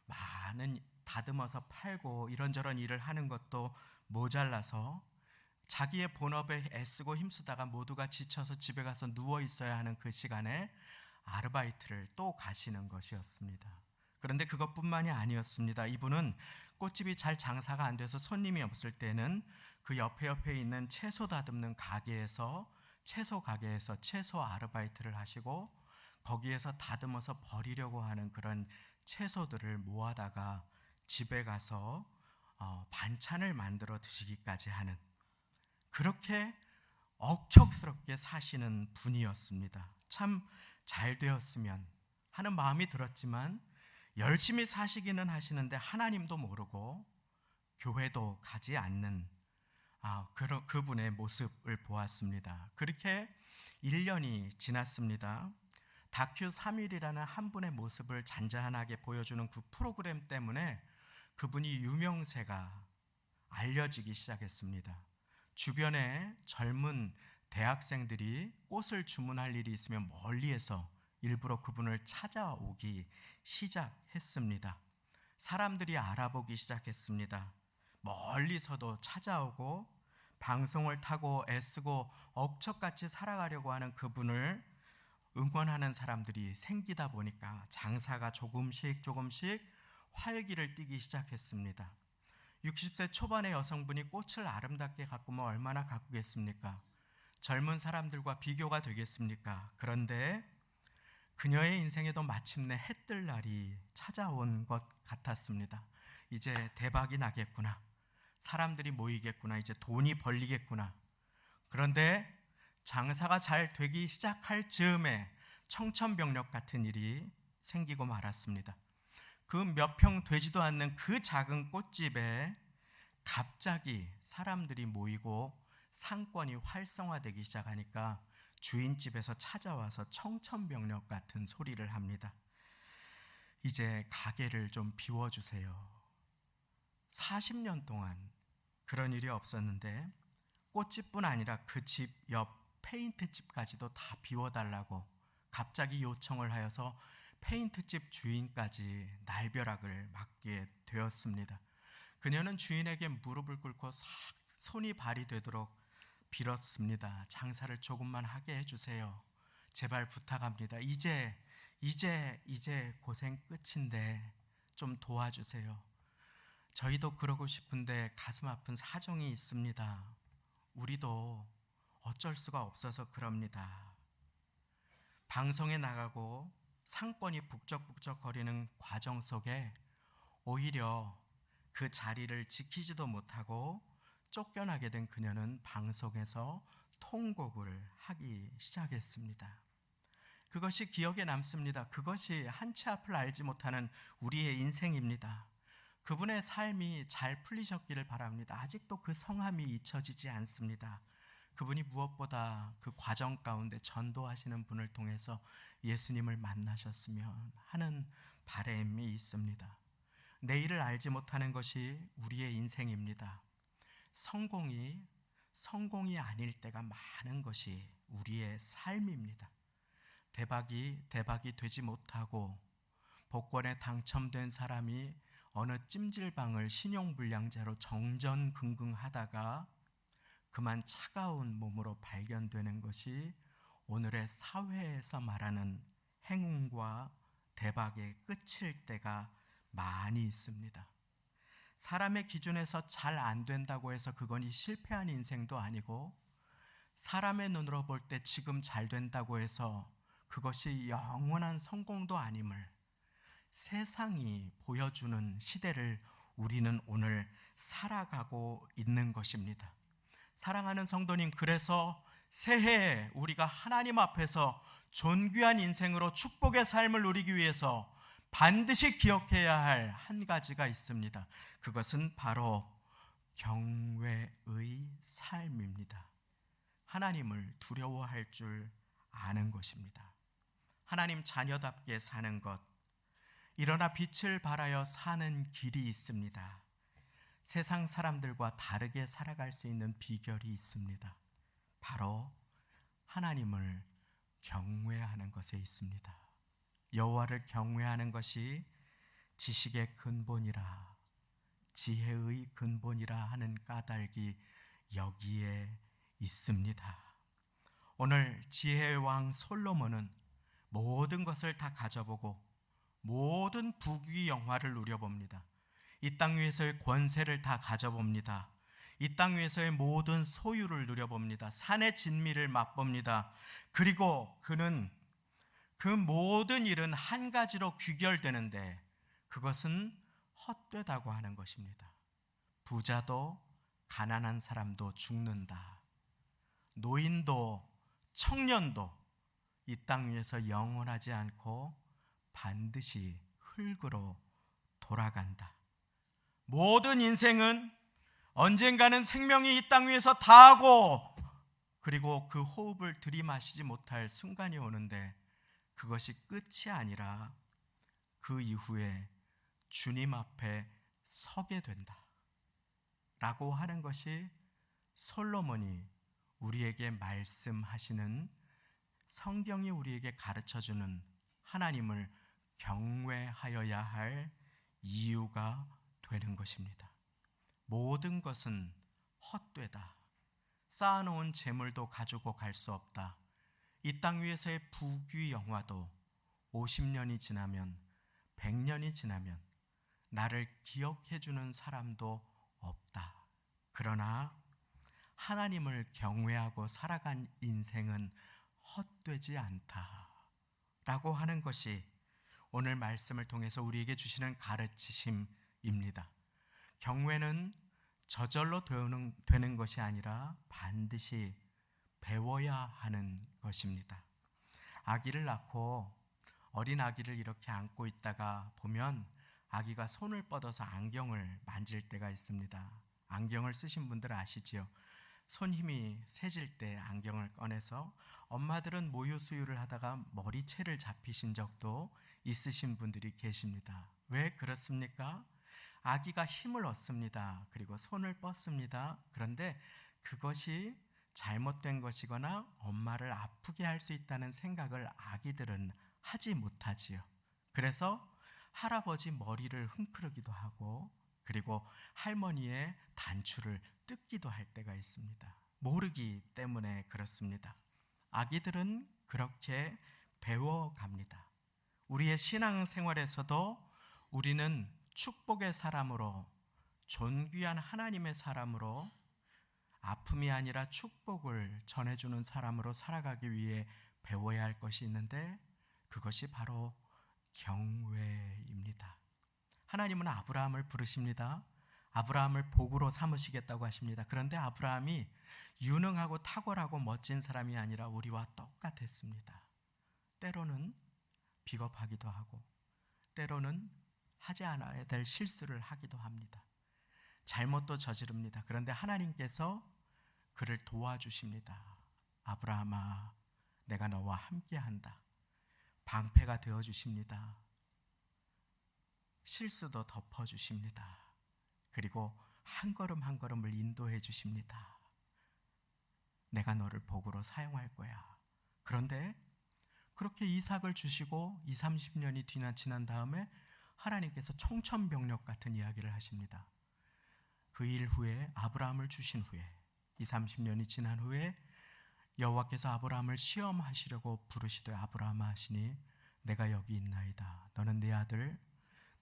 많은 다듬어서 팔고 이런저런 일을 하는 것도 모자라서 자기의 본업에 애쓰고 힘쓰다가 모두가 지쳐서 집에 가서 누워 있어야 하는 그 시간에 아르바이트를 또 가시는 것이었습니다. 그런데 그것뿐만이 아니었습니다. 이분은 꽃집이 잘 장사가 안 돼서 손님이 없을 때는 그 옆에 있는 채소 다듬는 가게에서 채소 아르바이트를 하시고 거기에서 다듬어서 버리려고 하는 그런 채소들을 모아다가 집에 가서 반찬을 만들어 드시기까지 하는, 그렇게 억척스럽게 사시는 분이었습니다. 참 잘 되었으면 하는 마음이 들었지만 열심히 사시기는 하시는데 하나님도 모르고 교회도 가지 않는 그분의 모습을 보았습니다. 그렇게 1년이 지났습니다. 다큐 3일이라는 한 분의 모습을 잔잔하게 보여주는 그 프로그램 때문에 그분이 유명세가 알려지기 시작했습니다. 주변에 젊은 대학생들이 꽃을 주문할 일이 있으면 멀리에서 일부러 그분을 찾아오기 시작했습니다. 사람들이 알아보기 시작했습니다. 멀리서도 찾아오고 방송을 타고 애쓰고 억척같이 살아가려고 하는 그분을 응원하는 사람들이 생기다 보니까 장사가 조금씩 활기를 띠기 시작했습니다. 60세 초반의 여성분이 꽃을 아름답게 가꾸면 얼마나 가꾸겠습니까? 젊은 사람들과 비교가 되겠습니까? 그런데 그녀의 인생에도 마침내 해뜰 날이 찾아온 것 같았습니다. 이제 대박이 나겠구나. 사람들이 모이겠구나. 이제 돈이 벌리겠구나. 그런데 장사가 잘 되기 시작할 즈음에 청천벽력 같은 일이 생기고 말았습니다. 그 몇 평 되지도 않는 그 작은 꽃집에 갑자기 사람들이 모이고 상권이 활성화되기 시작하니까 주인집에서 찾아와서 청천벽력 같은 소리를 합니다. 이제 가게를 좀 비워주세요. 40년 동안 그런 일이 없었는데 꽃집뿐 아니라 그 집 옆 페인트집까지도 다 비워달라고 갑자기 요청을 하여서 페인트집 주인까지 날벼락을 맞게 되었습니다. 그녀는 주인에게 무릎을 꿇고 손이 발이 되도록 빌었습니다. 장사를 조금만 하게 해주세요. 제발 부탁합니다. 이제 고생 끝인데 좀 도와주세요. 저희도 그러고 싶은데 가슴 아픈 사정이 있습니다. 우리도 어쩔 수가 없어서 그럽니다. 방송에 나가고 상권이 북적북적거리는 과정 속에 오히려 그 자리를 지키지도 못하고 쫓겨나게 된 그녀는 방송에서 통곡을 하기 시작했습니다. 그것이 기억에 남습니다. 그것이 한치 앞을 알지 못하는 우리의 인생입니다. 그분의 삶이 잘 풀리셨기를 바랍니다. 아직도 그 성함이 잊혀지지 않습니다. 그분이 무엇보다 그 과정 가운데 전도하시는 분을 통해서 예수님을 만나셨으면 하는 바람이 있습니다. 내일을 알지 못하는 것이 우리의 인생입니다. 성공이 아닐 때가 많은 것이 우리의 삶입니다. 대박이 되지 못하고 복권에 당첨된 사람이 어느 찜질방을 신용불량자로 정전긍긍하다가 그만 차가운 몸으로 발견되는 것이 오늘의 사회에서 말하는 행운과 대박의 끝일 때가 많이 있습니다. 사람의 기준에서 잘 안 된다고 해서 그건이 실패한 인생도 아니고, 사람의 눈으로 볼 때 지금 잘 된다고 해서 그것이 영원한 성공도 아님을 세상이 보여주는 시대를 우리는 오늘 살아가고 있는 것입니다. 사랑하는 성도님, 그래서 새해에 우리가 하나님 앞에서 존귀한 인생으로 축복의 삶을 누리기 위해서 반드시 기억해야 할 한 가지가 있습니다. 그것은 바로 경외의 삶입니다. 하나님을 두려워할 줄 아는 것입니다. 하나님 자녀답게 사는 것, 일어나 빛을 발하여 사는 길이 있습니다. 세상 사람들과 다르게 살아갈 수 있는 비결이 있습니다. 바로 하나님을 경외하는 것에 있습니다. 여호와를 경외하는 것이 지식의 근본이라, 지혜의 근본이라 하는 까닭이 여기에 있습니다. 오늘 지혜의 왕 솔로몬은 모든 것을 다 가져보고 모든 부귀 영화를 누려봅니다. 이 땅 위에서의 권세를 다 가져봅니다. 이 땅 위에서의 모든 소유를 누려봅니다. 산의 진미를 맛봅니다. 그리고 그는 그 모든 일은 한 가지로 귀결되는데 그것은 헛되다고 하는 것입니다. 부자도 가난한 사람도 죽는다. 노인도 청년도 이 땅 위에서 영원하지 않고 반드시 흙으로 돌아간다. 모든 인생은 언젠가는 생명이 이 땅 위에서 다하고 그리고 그 호흡을 들이마시지 못할 순간이 오는데 그것이 끝이 아니라 그 이후에 주님 앞에 서게 된다 라고 하는 것이 솔로몬이 우리에게 말씀하시는, 성경이 우리에게 가르쳐주는 하나님을 경외하여야 할 이유가 되는 것입니다. 모든 것은 헛되다. 쌓아놓은 재물도 가지고 갈 수 없다. 이 땅 위에서의 부귀 영화도 50년이 지나면 100년이 지나면 나를 기억해주는 사람도 없다. 그러나 하나님을 경외하고 살아간 인생은 헛되지 않다 라고 하는 것이 오늘 말씀을 통해서 우리에게 주시는 가르치심입니다. 경외는 저절로 되는 것이 아니라 반드시 배워야 하는 것입니다. 아기를 낳고 어린 아기를 이렇게 안고 있다가 보면 아기가 손을 뻗어서 안경을 만질 때가 있습니다. 안경을 쓰신 분들 아시지요? 손 힘이 세질 때 안경을 꺼내서 엄마들은 모유 수유를 하다가 머리채를 잡히신 적도 있으신 분들이 계십니다. 왜 그렇습니까? 아기가 힘을 얻습니다. 그리고 손을 뻗습니다. 그런데 그것이 잘못된 것이거나 엄마를 아프게 할 수 있다는 생각을 아기들은 하지 못하지요. 그래서 할아버지 머리를 킁크르기도 하고 그리고 할머니의 단추를 뜯기도 할 때가 있습니다. 모르기 때문에 그렇습니다. 아기들은 그렇게 배워갑니다. 우리의 신앙생활에서도 우리는 축복의 사람으로, 존귀한 하나님의 사람으로, 아픔이 아니라 축복을 전해주는 사람으로 살아가기 위해 배워야 할 것이 있는데 그것이 바로 경외입니다. 하나님은 아브라함을 부르십니다. 아브라함을 복으로 삼으시겠다고 하십니다. 그런데 아브라함이 유능하고 탁월하고 멋진 사람이 아니라 우리와 똑같았습니다. 때로는 비겁하기도 하고 때로는 하지 않아야 될 실수를 하기도 합니다. 잘못도 저지릅니다. 그런데 하나님께서 그를 도와주십니다. 아브라함아, 내가 너와 함께한다. 방패가 되어주십니다. 실수도 덮어주십니다. 그리고 한 걸음 한 걸음을 인도해 주십니다. 내가 너를 복으로 사용할 거야. 그런데 그렇게 이삭을 주시고 20-30년이 지난 다음에 하나님께서 청천벽력 같은 이야기를 하십니다. 그 일 후에 아브라함을 주신 후에 20-30년이 지난 후에 여호와께서 아브라함을 시험하시려고 부르시되 아브라함아 하시니 내가 여기 있나이다. 너는 내 아들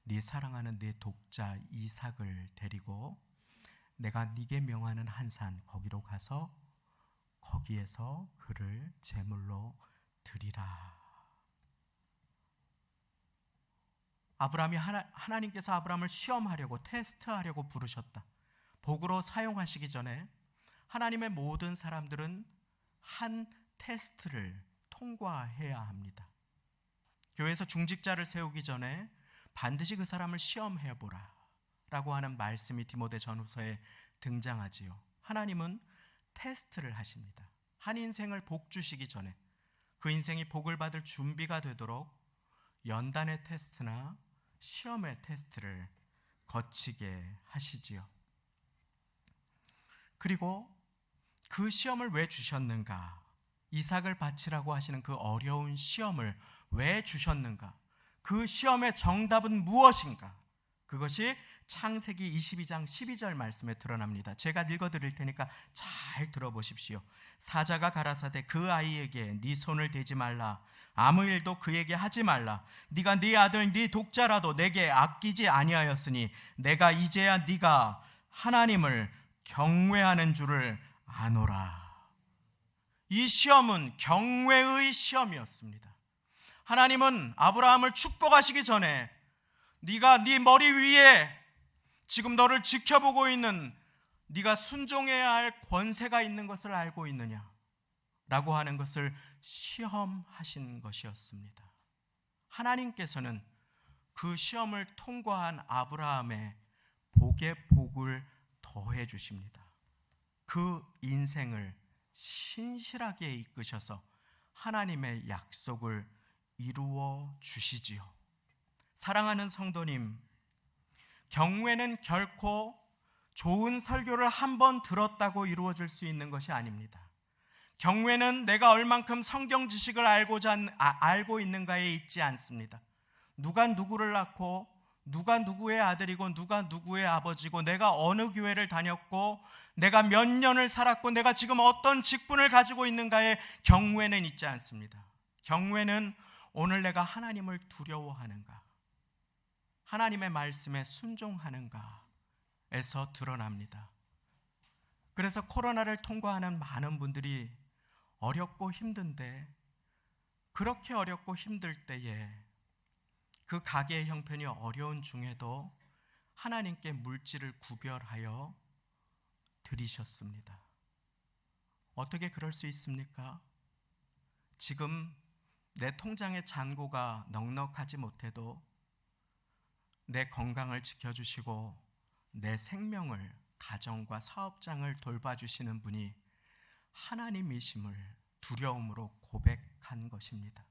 네 사랑하는 내 독자 이삭을 데리고 내가 네게 명하는 한 산 거기로 가서 거기에서 그를 제물로 드리라. 아브라함이 하나님께서 아브라함을 시험하려고 테스트하려고 부르셨다. 복으로 사용하시기 전에 하나님의 모든 사람들은 한 테스트를 통과해야 합니다. 교회에서 중직자를 세우기 전에 반드시 그 사람을 시험해보라 라고 하는 말씀이 디모데 전후서에 등장하지요. 하나님은 테스트를 하십니다. 한 인생을 복 주시기 전에 그 인생이 복을 받을 준비가 되도록 연단의 테스트나 시험의 테스트를 거치게 하시지요. 그리고 그 시험을 왜 주셨는가? 이삭을 바치라고 하시는 그 어려운 시험을 왜 주셨는가? 그 시험의 정답은 무엇인가? 그것이 창세기 22장 12절 말씀에 드러납니다. 제가 읽어드릴 테니까 잘 들어보십시오. 사자가 가라사대 그 아이에게 네 손을 대지 말라. 아무 일도 그에게 하지 말라. 네가 네 아들 네 독자라도 내게 아끼지 아니하였으니 내가 이제야 네가 하나님을 경외하는 줄을 아노라. 이 시험은 경외의 시험이었습니다. 하나님은 아브라함을 축복하시기 전에 네가 네 머리 위에 지금 너를 지켜보고 있는 네가 순종해야 할 권세가 있는 것을 알고 있느냐? 라고 하는 것을 시험하신 것이었습니다. 하나님께서는 그 시험을 통과한 아브라함의 복의 복을 더해 주십니다. 그 인생을 신실하게 이끄셔서 하나님의 약속을 이루어 주시지요. 사랑하는 성도님, 경외는 결코 좋은 설교를 한 번 들었다고 이루어질 수 있는 것이 아닙니다. 경외는 내가 얼만큼 성경 지식을 알고 있는가에 있지 않습니다. 누가 누구를 낳고 누가 누구의 아들이고 누가 누구의 아버지고 내가 어느 교회를 다녔고 내가 몇 년을 살았고 내가 지금 어떤 직분을 가지고 있는가에 경외는 있지 않습니다. 경외는 오늘 내가 하나님을 두려워하는가, 하나님의 말씀에 순종하는가에서 드러납니다. 그래서 코로나를 통과하는 많은 분들이 어렵고 힘든데, 그렇게 어렵고 힘들 때에 그 가게의 형편이 어려운 중에도 하나님께 물질을 구별하여 드리셨습니다. 어떻게 그럴 수 있습니까? 지금 내 통장의 잔고가 넉넉하지 못해도 내 건강을 지켜주시고 내 생명을, 가정과 사업장을 돌봐주시는 분이 하나님이심을 두려움으로 고백한 것입니다.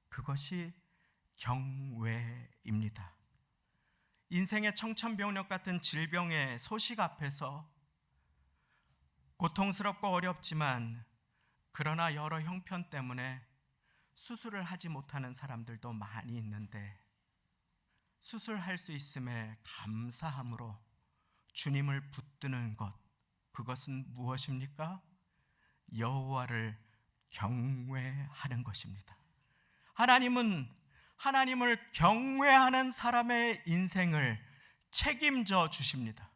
그것이 경외입니다. 인생의 청천벽력 같은 질병의 소식 앞에서 고통스럽고 어렵지만 그러나 여러 형편 때문에 수술을 하지 못하는 사람들도 많이 있는데 수술할 수 있음에 감사함으로 주님을 붙드는 것, 그것은 무엇입니까? 여호와를 경외하는 것입니다. 하나님을 경외하는 사람의 인생을 책임져 주십니다.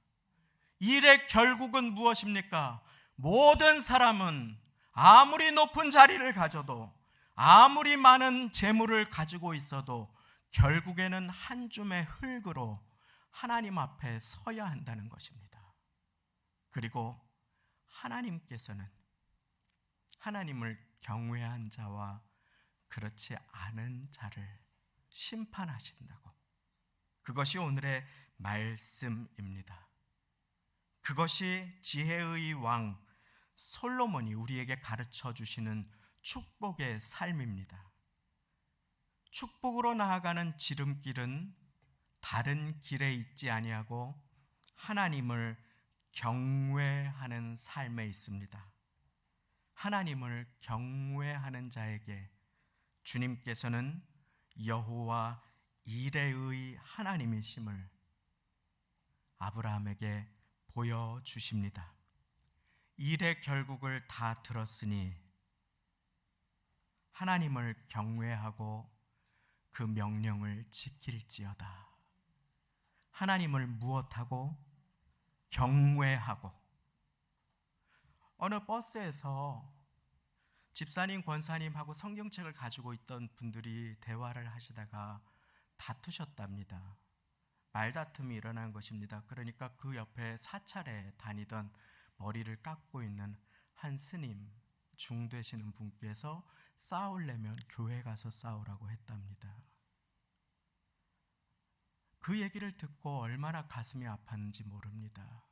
일의 결국은 무엇입니까? 모든 사람은 아무리 높은 자리를 가져도 아무리 많은 재물을 가지고 있어도 결국에는 한 줌의 흙으로 하나님 앞에 서야 한다는 것입니다. 그리고 하나님께서는 하나님을 경외한 자와 그렇지 않은 자를 심판하신다고. 그것이 오늘의 말씀입니다. 그것이 지혜의 왕 솔로몬이 우리에게 가르쳐 주시는 축복의 삶입니다. 축복으로 나아가는 지름길은 다른 길에 있지 아니하고 하나님을 경외하는 삶에 있습니다. 하나님을 경외하는 자에게 주님께서는 여호와 이레의 하나님이심을 아브라함에게 보여주십니다. 일의 결국을 다 들었으니 하나님을 경외하고 그 명령을 지킬지어다. 하나님을 무엇하고? 경외하고. 어느 버스에서 집사님, 권사님하고 성경책을 가지고 있던 분들이 대화를 하시다가 다투셨답니다. 말다툼이 일어난 것입니다. 그러니까 그 옆에 사찰에 다니던 머리를 깎고 있는 한 스님, 중 되시는 분께서 싸우려면 교회 가서 싸우라고 했답니다. 그 얘기를 듣고 얼마나 가슴이 아팠는지 모릅니다.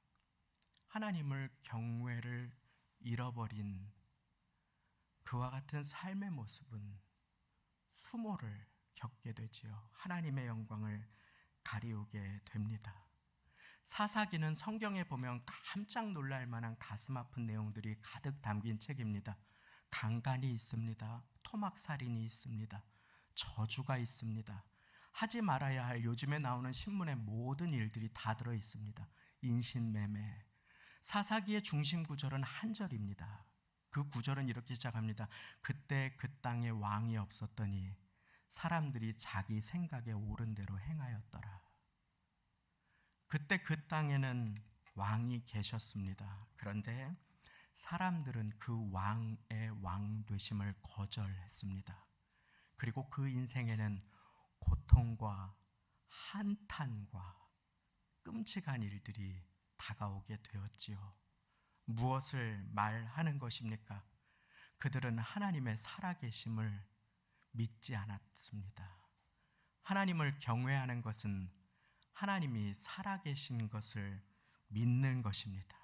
하나님을 경외를 잃어버린 그와 같은 삶의 모습은 수모를 겪게 되지요. 하나님의 영광을 가리우게 됩니다. 사사기는 성경에 보면 깜짝 놀랄 만한 가슴 아픈 내용들이 가득 담긴 책입니다. 강간이 있습니다. 토막살인이 있습니다. 저주가 있습니다. 하지 말아야 할 요즘에 나오는 신문의 모든 일들이 다 들어 있습니다. 인신매매. 사사기의 중심 구절은 한 절입니다. 그 구절은 이렇게 시작합니다. 그때 그 땅에 왕이 없었더니 사람들이 자기 생각에 옳은 대로 행하였더라. 그때 그 땅에는 왕이 계셨습니다. 그런데 사람들은 그 왕의 왕 되심을 거절했습니다. 그리고 그 인생에는 고통과 한탄과 끔찍한 일들이 다가오게 되었지요. 무엇을 말하는 것입니까? 그들은 하나님의 살아계심을 믿지 않았습니다. 하나님을 경외하는 것은 하나님이 살아계신 것을 믿는 것입니다.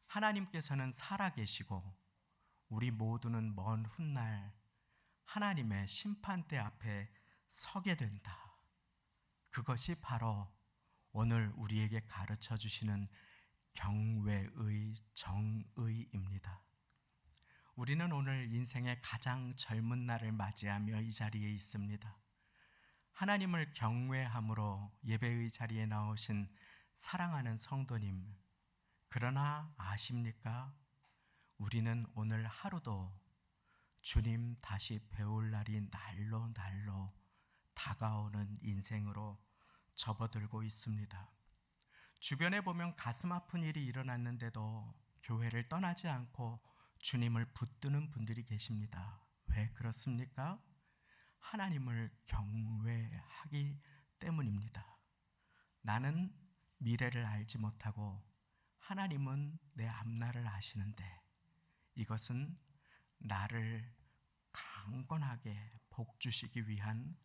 하나님께서는 살아계시고 우리 모두는 먼 훗날 하나님의 심판대 앞에 서게 된다. 그것이 바로 오늘 우리에게 가르쳐 주시는 경외의 정의입니다. 우리는 오늘 인생의 가장 젊은 날을 맞이하며 이 자리에 있습니다. 하나님을 경외함으로 예배의 자리에 나오신 사랑하는 성도님, 그러나 아십니까? 우리는 오늘 하루도 주님 다시 배울 날이 날로 다가오는 인생으로 접어들고 있습니다. 주변에 보면 가슴 아픈 일이 일어났는데도 교회를 떠나지 않고 주님을 붙드는 분들이 계십니다. 왜 그렇습니까? 하나님을 경외하기 때문입니다. 나는 미래를 알지 못하고 하나님은 내 앞날을 아시는데 이것은 나를 강건하게 복주시기 위한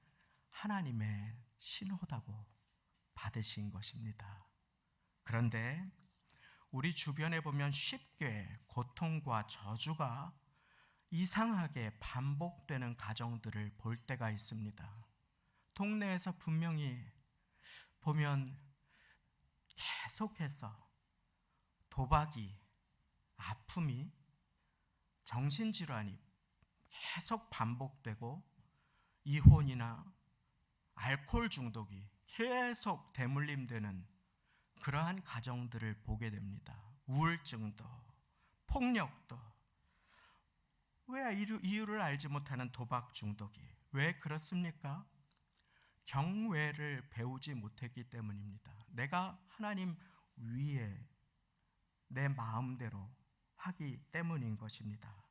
하나님의 신호다고 받으신 것입니다. 그런데 우리 주변에 보면 쉽게 고통과 저주가 이상하게 반복되는 가정들을 볼 때가 있습니다. 동네에서 분명히 보면 계속해서 도박이, 아픔이, 정신질환이 계속 반복되고 이혼이나 알코올 중독이 계속 대물림되는 그러한 가정들을 보게 됩니다. 우울증도, 폭력도, 왜 이유를 알지 못하는 도박 중독이 왜 그렇습니까? 경외를 배우지 못했기 때문입니다. 내가 하나님 위에 내 마음대로 하기 때문인 것입니다.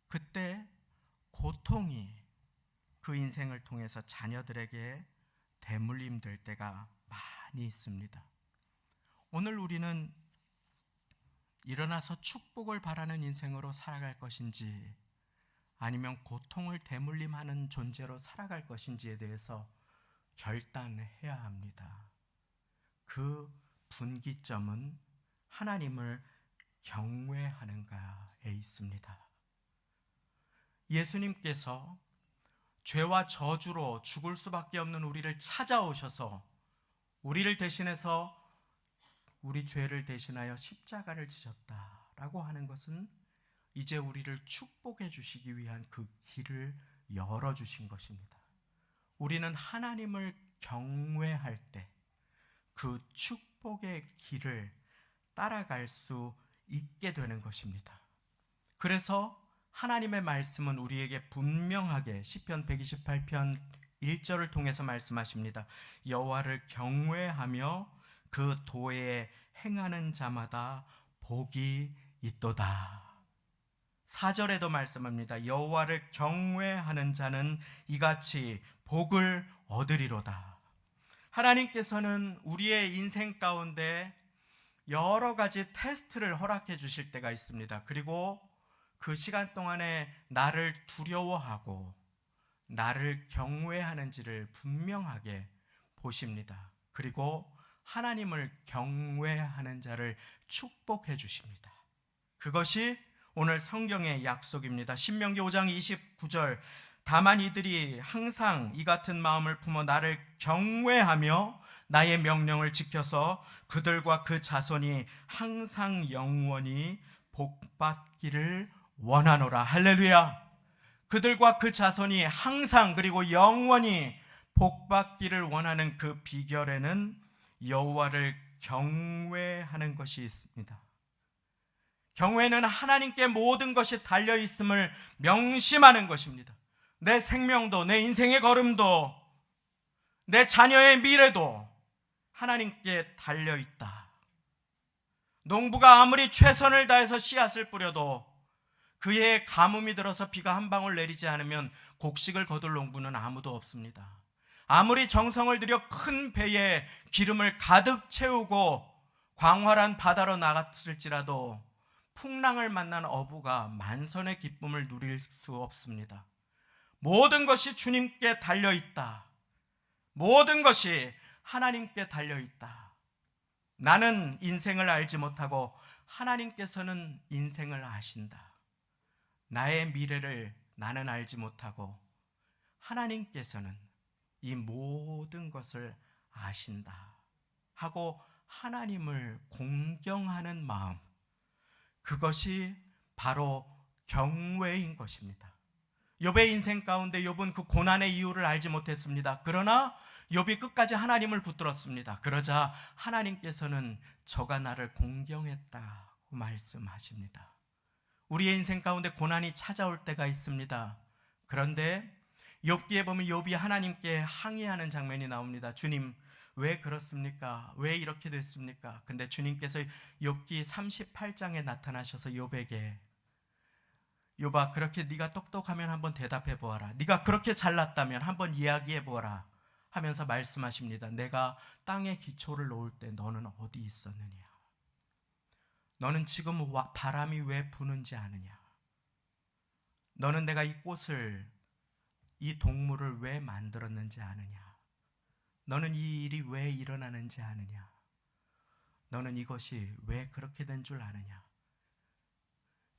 그때 고통이 그 인생을 통해서 자녀들에게 대물림될 때가 많이 있습니다. 오늘 우리는 일어나서 축복을 바라는 인생으로 살아갈 것인지 아니면 고통을 대물림하는 존재로 살아갈 것인지에 대해서 결단해야 합니다. 그 분기점은 하나님을 경외하는가에 있습니다. 예수님께서 죄와 저주로 죽을 수밖에 없는 우리를 찾아오셔서 우리를 대신해서 우리 죄를 대신하여 십자가를 지셨다라고 하는 것은 이제 우리를 축복해 주시기 위한 그 길을 열어주신 것입니다. 우리는 하나님을 경외할 때 그 축복의 길을 따라갈 수 있게 되는 것입니다. 그래서 하나님의 말씀은 우리에게 분명하게 시편 128편 1절을 통해서 말씀하십니다. 여호와를 경외하며 그 도에 행하는 자마다 복이 있도다. 4절에도 말씀합니다. 여호와를 경외하는 자는 이같이 복을 얻으리로다. 하나님께서는 우리의 인생 가운데 여러 가지 테스트를 허락해 주실 때가 있습니다. 그리고 그 시간 동안에 나를 두려워하고 나를 경외하는지를 분명하게 보십니다. 그리고 하나님을 경외하는 자를 축복해 주십니다. 그것이 오늘 성경의 약속입니다. 신명기 5장 29절 다만 이들이 항상 이 같은 마음을 품어 나를 경외하며 나의 명령을 지켜서 그들과 그 자손이 항상 영원히 복받기를 원하노라. 할렐루야. 그들과 그 자손이 항상 그리고 영원히 복받기를 원하는 그 비결에는 여호와를 경외하는 것이 있습니다. 경외는 하나님께 모든 것이 달려있음을 명심하는 것입니다. 내 생명도, 내 인생의 걸음도, 내 자녀의 미래도 하나님께 달려있다. 농부가 아무리 최선을 다해서 씨앗을 뿌려도 그의 가뭄이 들어서 비가 한 방울 내리지 않으면 곡식을 거둘 농부는 아무도 없습니다. 아무리 정성을 들여 큰 배에 기름을 가득 채우고 광활한 바다로 나갔을지라도 풍랑을 만난 어부가 만선의 기쁨을 누릴 수 없습니다. 모든 것이 주님께 달려있다. 모든 것이 하나님께 달려있다. 나는 인생을 알지 못하고 하나님께서는 인생을 아신다. 나의 미래를 나는 알지 못하고 하나님께서는 이 모든 것을 아신다 하고 하나님을 공경하는 마음, 그것이 바로 경외인 것입니다. 욥의 인생 가운데 욥은 그 고난의 이유를 알지 못했습니다. 그러나 욥이 끝까지 하나님을 붙들었습니다. 그러자 하나님께서는 저가 나를 공경했다고 말씀하십니다. 우리의 인생 가운데 고난이 찾아올 때가 있습니다. 그런데 욥기에 보면 욥이 하나님께 항의하는 장면이 나옵니다. 주님, 왜 그렇습니까? 왜 이렇게 됐습니까? 근데 주님께서 욥기 38장에 나타나셔서 욥에게 욥아, 그렇게 네가 똑똑하면 한번 대답해 보아라. 네가 그렇게 잘났다면 한번 이야기해 보아라 하면서 말씀하십니다. 내가 땅에 기초를 놓을 때 너는 어디 있었느냐? 너는 지금 바람이 왜 부는지 아느냐? 너는 내가 이 꽃을, 이 동물을 왜 만들었는지 아느냐? 너는 이 일이 왜 일어나는지 아느냐? 너는 이것이 왜 그렇게 된 줄 아느냐?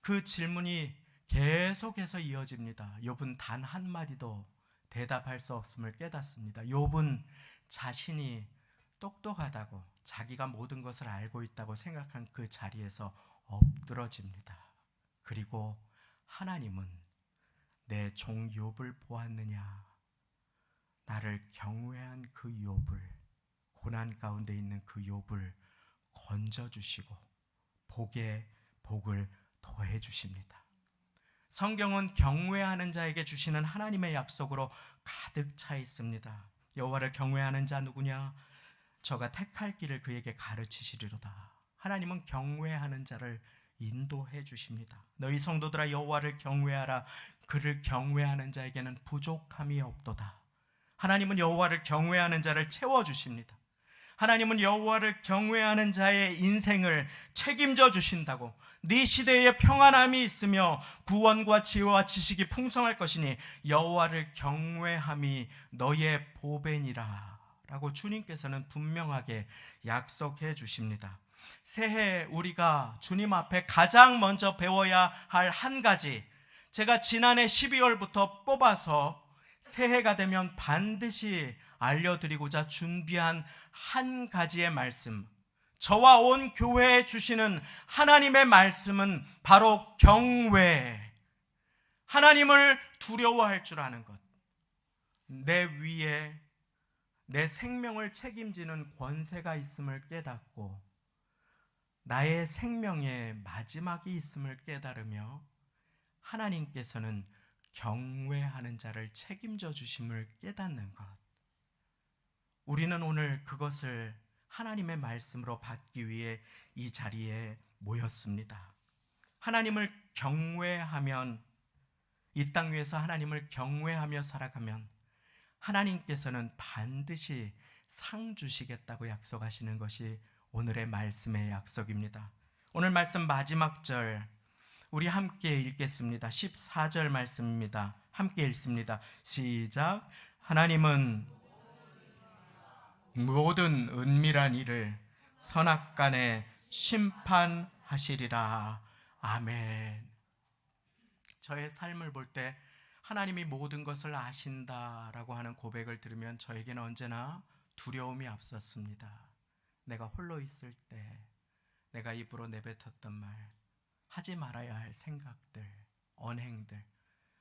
그 질문이 계속해서 이어집니다. 욥은 단 한마디도 대답할 수 없음을 깨닫습니다. 욥은 자신이 똑똑하다고, 자기가 모든 것을 알고 있다고 생각한 그 자리에서 엎드러집니다. 그리고 하나님은 내 종 욥을 보았느냐? 나를 경외한 그 욥을, 고난 가운데 있는 그 욥을 건져주시고 복에 복을 더해 주십니다. 성경은 경외하는 자에게 주시는 하나님의 약속으로 가득 차 있습니다. 여호와를 경외하는 자 누구냐? 저가 택할 길을 그에게 가르치시리로다. 하나님은 경외하는 자를 인도해 주십니다. 너희 성도들아 여호와를 경외하라. 그를 경외하는 자에게는 부족함이 없도다. 하나님은 여호와를 경외하는 자를 채워 주십니다. 하나님은 여호와를 경외하는 자의 인생을 책임져 주신다고. 네 시대에 평안함이 있으며 구원과 지혜와 지식이 풍성할 것이니 여호와를 경외함이 너의 보배니라 라고 주님께서는 분명하게 약속해 주십니다. 새해 우리가 주님 앞에 가장 먼저 배워야 할 한 가지, 제가 지난해 12월부터 뽑아서 새해가 되면 반드시 알려드리고자 준비한 한 가지의 말씀, 저와 온 교회에 주시는 하나님의 말씀은 바로 경외, 하나님을 두려워할 줄 아는 것. 내 위에 내 생명을 책임지는 권세가 있음을 깨닫고 나의 생명의 마지막이 있음을 깨달으며 하나님께서는 경외하는 자를 책임져 주심을 깨닫는 것. 우리는 오늘 그것을 하나님의 말씀으로 받기 위해 이 자리에 모였습니다. 하나님을 경외하면, 이 땅 위에서 하나님을 경외하며 살아가면 하나님께서는 반드시 상 주시겠다고 약속하시는 것이 오늘의 말씀의 약속입니다. 오늘 말씀 마지막 절 우리 함께 읽겠습니다. 14절 말씀입니다. 함께 읽습니다. 시작. 하나님은 모든 은밀한 일을 선악간에 심판하시리라. 아멘. 저의 삶을 볼 때 하나님이 모든 것을 아신다라고 하는 고백을 들으면 저에게는 언제나 두려움이 앞섰습니다. 내가 홀로 있을 때 내가 입으로 내뱉었던 말, 하지 말아야 할 생각들, 언행들,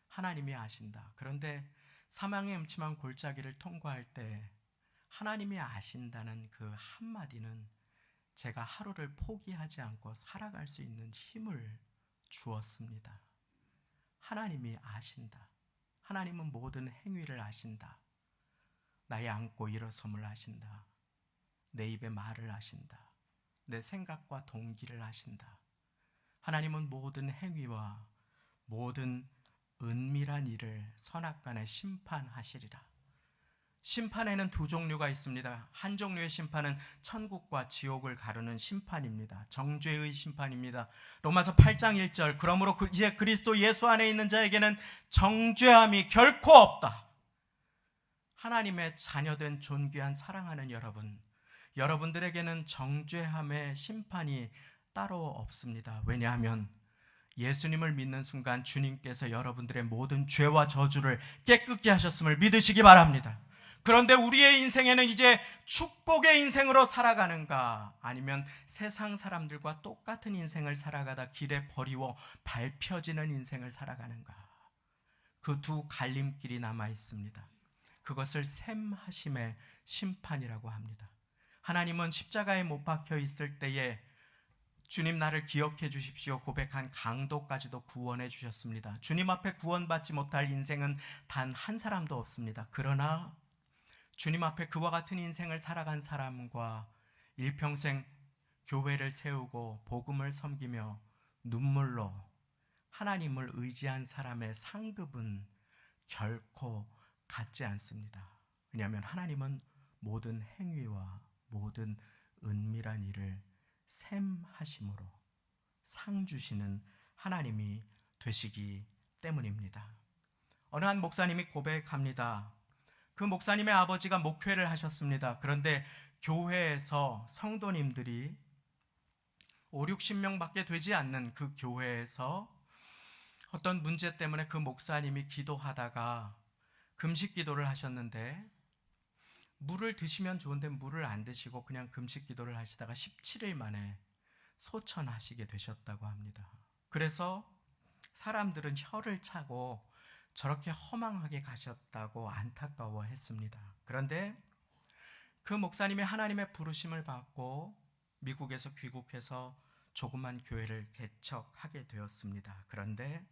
하나님이 아신다. 그런데 사망의 음침한 골짜기를 통과할 때 하나님이 아신다는 그 한마디는 제가 하루를 포기하지 않고 살아갈 수 있는 힘을 주었습니다. 하나님이 아신다. 하나님은 모든 행위를 아신다. 나의 앉고 일어섬을 아신다. 내 입의 말을 아신다. 내 생각과 동기를 아신다. 하나님은 모든 행위와 모든 은밀한 일을 선악간에 심판하시리라. 심판에는 두 종류가 있습니다. 한 종류의 심판은 천국과 지옥을 가르는 심판입니다. 정죄의 심판입니다. 로마서 8장 1절 그러므로 이제 그리스도 예수 안에 있는 자에게는 정죄함이 결코 없다. 하나님의 자녀된 존귀한 사랑하는 여러분, 여러분들에게는 정죄함의 심판이 따로 없습니다. 왜냐하면 예수님을 믿는 순간 주님께서 여러분들의 모든 죄와 저주를 깨끗게 하셨음을 믿으시기 바랍니다. 그런데 우리의 인생에는 이제 축복의 인생으로 살아가는가, 아니면 세상 사람들과 똑같은 인생을 살아가다 길에 버리워 밟혀지는 인생을 살아가는가, 그 두 갈림길이 남아 있습니다. 그것을 샘하심의 심판이라고 합니다. 하나님은 십자가에 못 박혀 있을 때에 주님 나를 기억해 주십시오 고백한 강도까지도 구원해 주셨습니다. 주님 앞에 구원받지 못할 인생은 단 한 사람도 없습니다. 그러나 주님 앞에 그와 같은 인생을 살아간 사람과 일평생 교회를 세우고 복음을 섬기며 눈물로 하나님을 의지한 사람의 상급은 결코 같지 않습니다. 왜냐하면 하나님은 모든 행위와 모든 은밀한 일을 샘하심으로 상 주시는 하나님이 되시기 때문입니다. 어느 한 목사님이 고백합니다. 그 목사님의 아버지가 목회를 하셨습니다. 그런데 교회에서 성도님들이 5, 60명밖에 되지 않는 그 교회에서 어떤 문제 때문에 그 목사님이 기도하다가 금식 기도를 하셨는데, 물을 드시면 좋은데 물을 안 드시고 그냥 금식 기도를 하시다가 17일 만에 소천하시게 되셨다고 합니다. 그래서 사람들은 혀를 차고 저렇게 허망하게 가셨다고 안타까워했습니다. 그런데 그 목사님이 하나님의 부르심을 받고 미국에서 귀국해서 조그만 교회를 개척하게 되었습니다. 그런데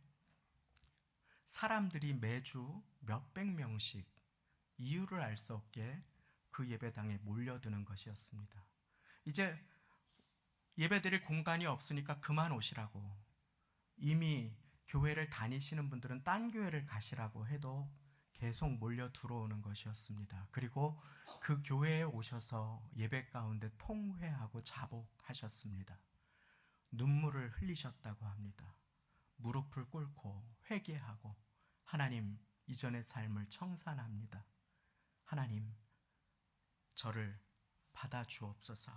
사람들이 매주 몇백 명씩 이유를 알 수 없게 그 예배당에 몰려드는 것이었습니다. 이제 예배드릴 공간이 없으니까 그만 오시라고, 이미 교회를 다니시는 분들은 딴 교회를 가시라고 해도 계속 몰려 들어오는 것이었습니다. 그리고 그 교회에 오셔서 예배 가운데 통회하고 자복하셨습니다. 눈물을 흘리셨다고 합니다. 무릎을 꿇고 회개하고 하나님, 이전의 삶을 청산합니다. 하나님, 저를 받아주옵소서.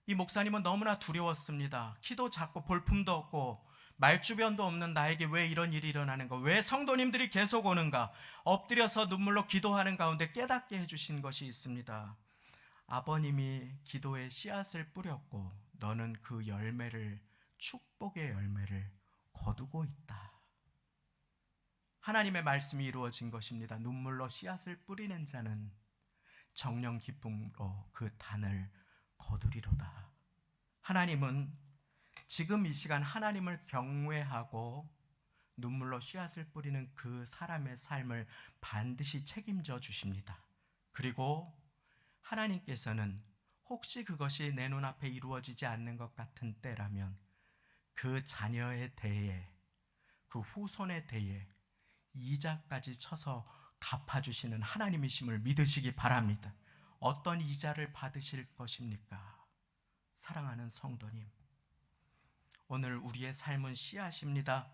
이 목사님은 너무나 두려웠습니다. 키도 작고 볼품도 없고 말주변도 없는 나에게 왜 이런 일이 일어나는가, 왜 성도님들이 계속 오는가, 엎드려서 눈물로 기도하는 가운데 깨닫게 해주신 것이 있습니다. 아버님이 기도의 씨앗을 뿌렸고 너는 그 열매를, 축복의 열매를 거두고 있다. 하나님의 말씀이 이루어진 것입니다. 눈물로 씨앗을 뿌리는 자는 정령 기쁨으로 그 단을 거두리로다. 하나님은 지금 이 시간 하나님을 경외하고 눈물로 씨앗을 뿌리는 그 사람의 삶을 반드시 책임져 주십니다. 그리고 하나님께서는 혹시 그것이 내 눈앞에 이루어지지 않는 것 같은 때라면 그 자녀에 대해, 그 후손에 대해 이자까지 쳐서 갚아주시는 하나님이심을 믿으시기 바랍니다. 어떤 이자를 받으실 것입니까? 사랑하는 성도님, 오늘 우리의 삶은 씨앗입니다.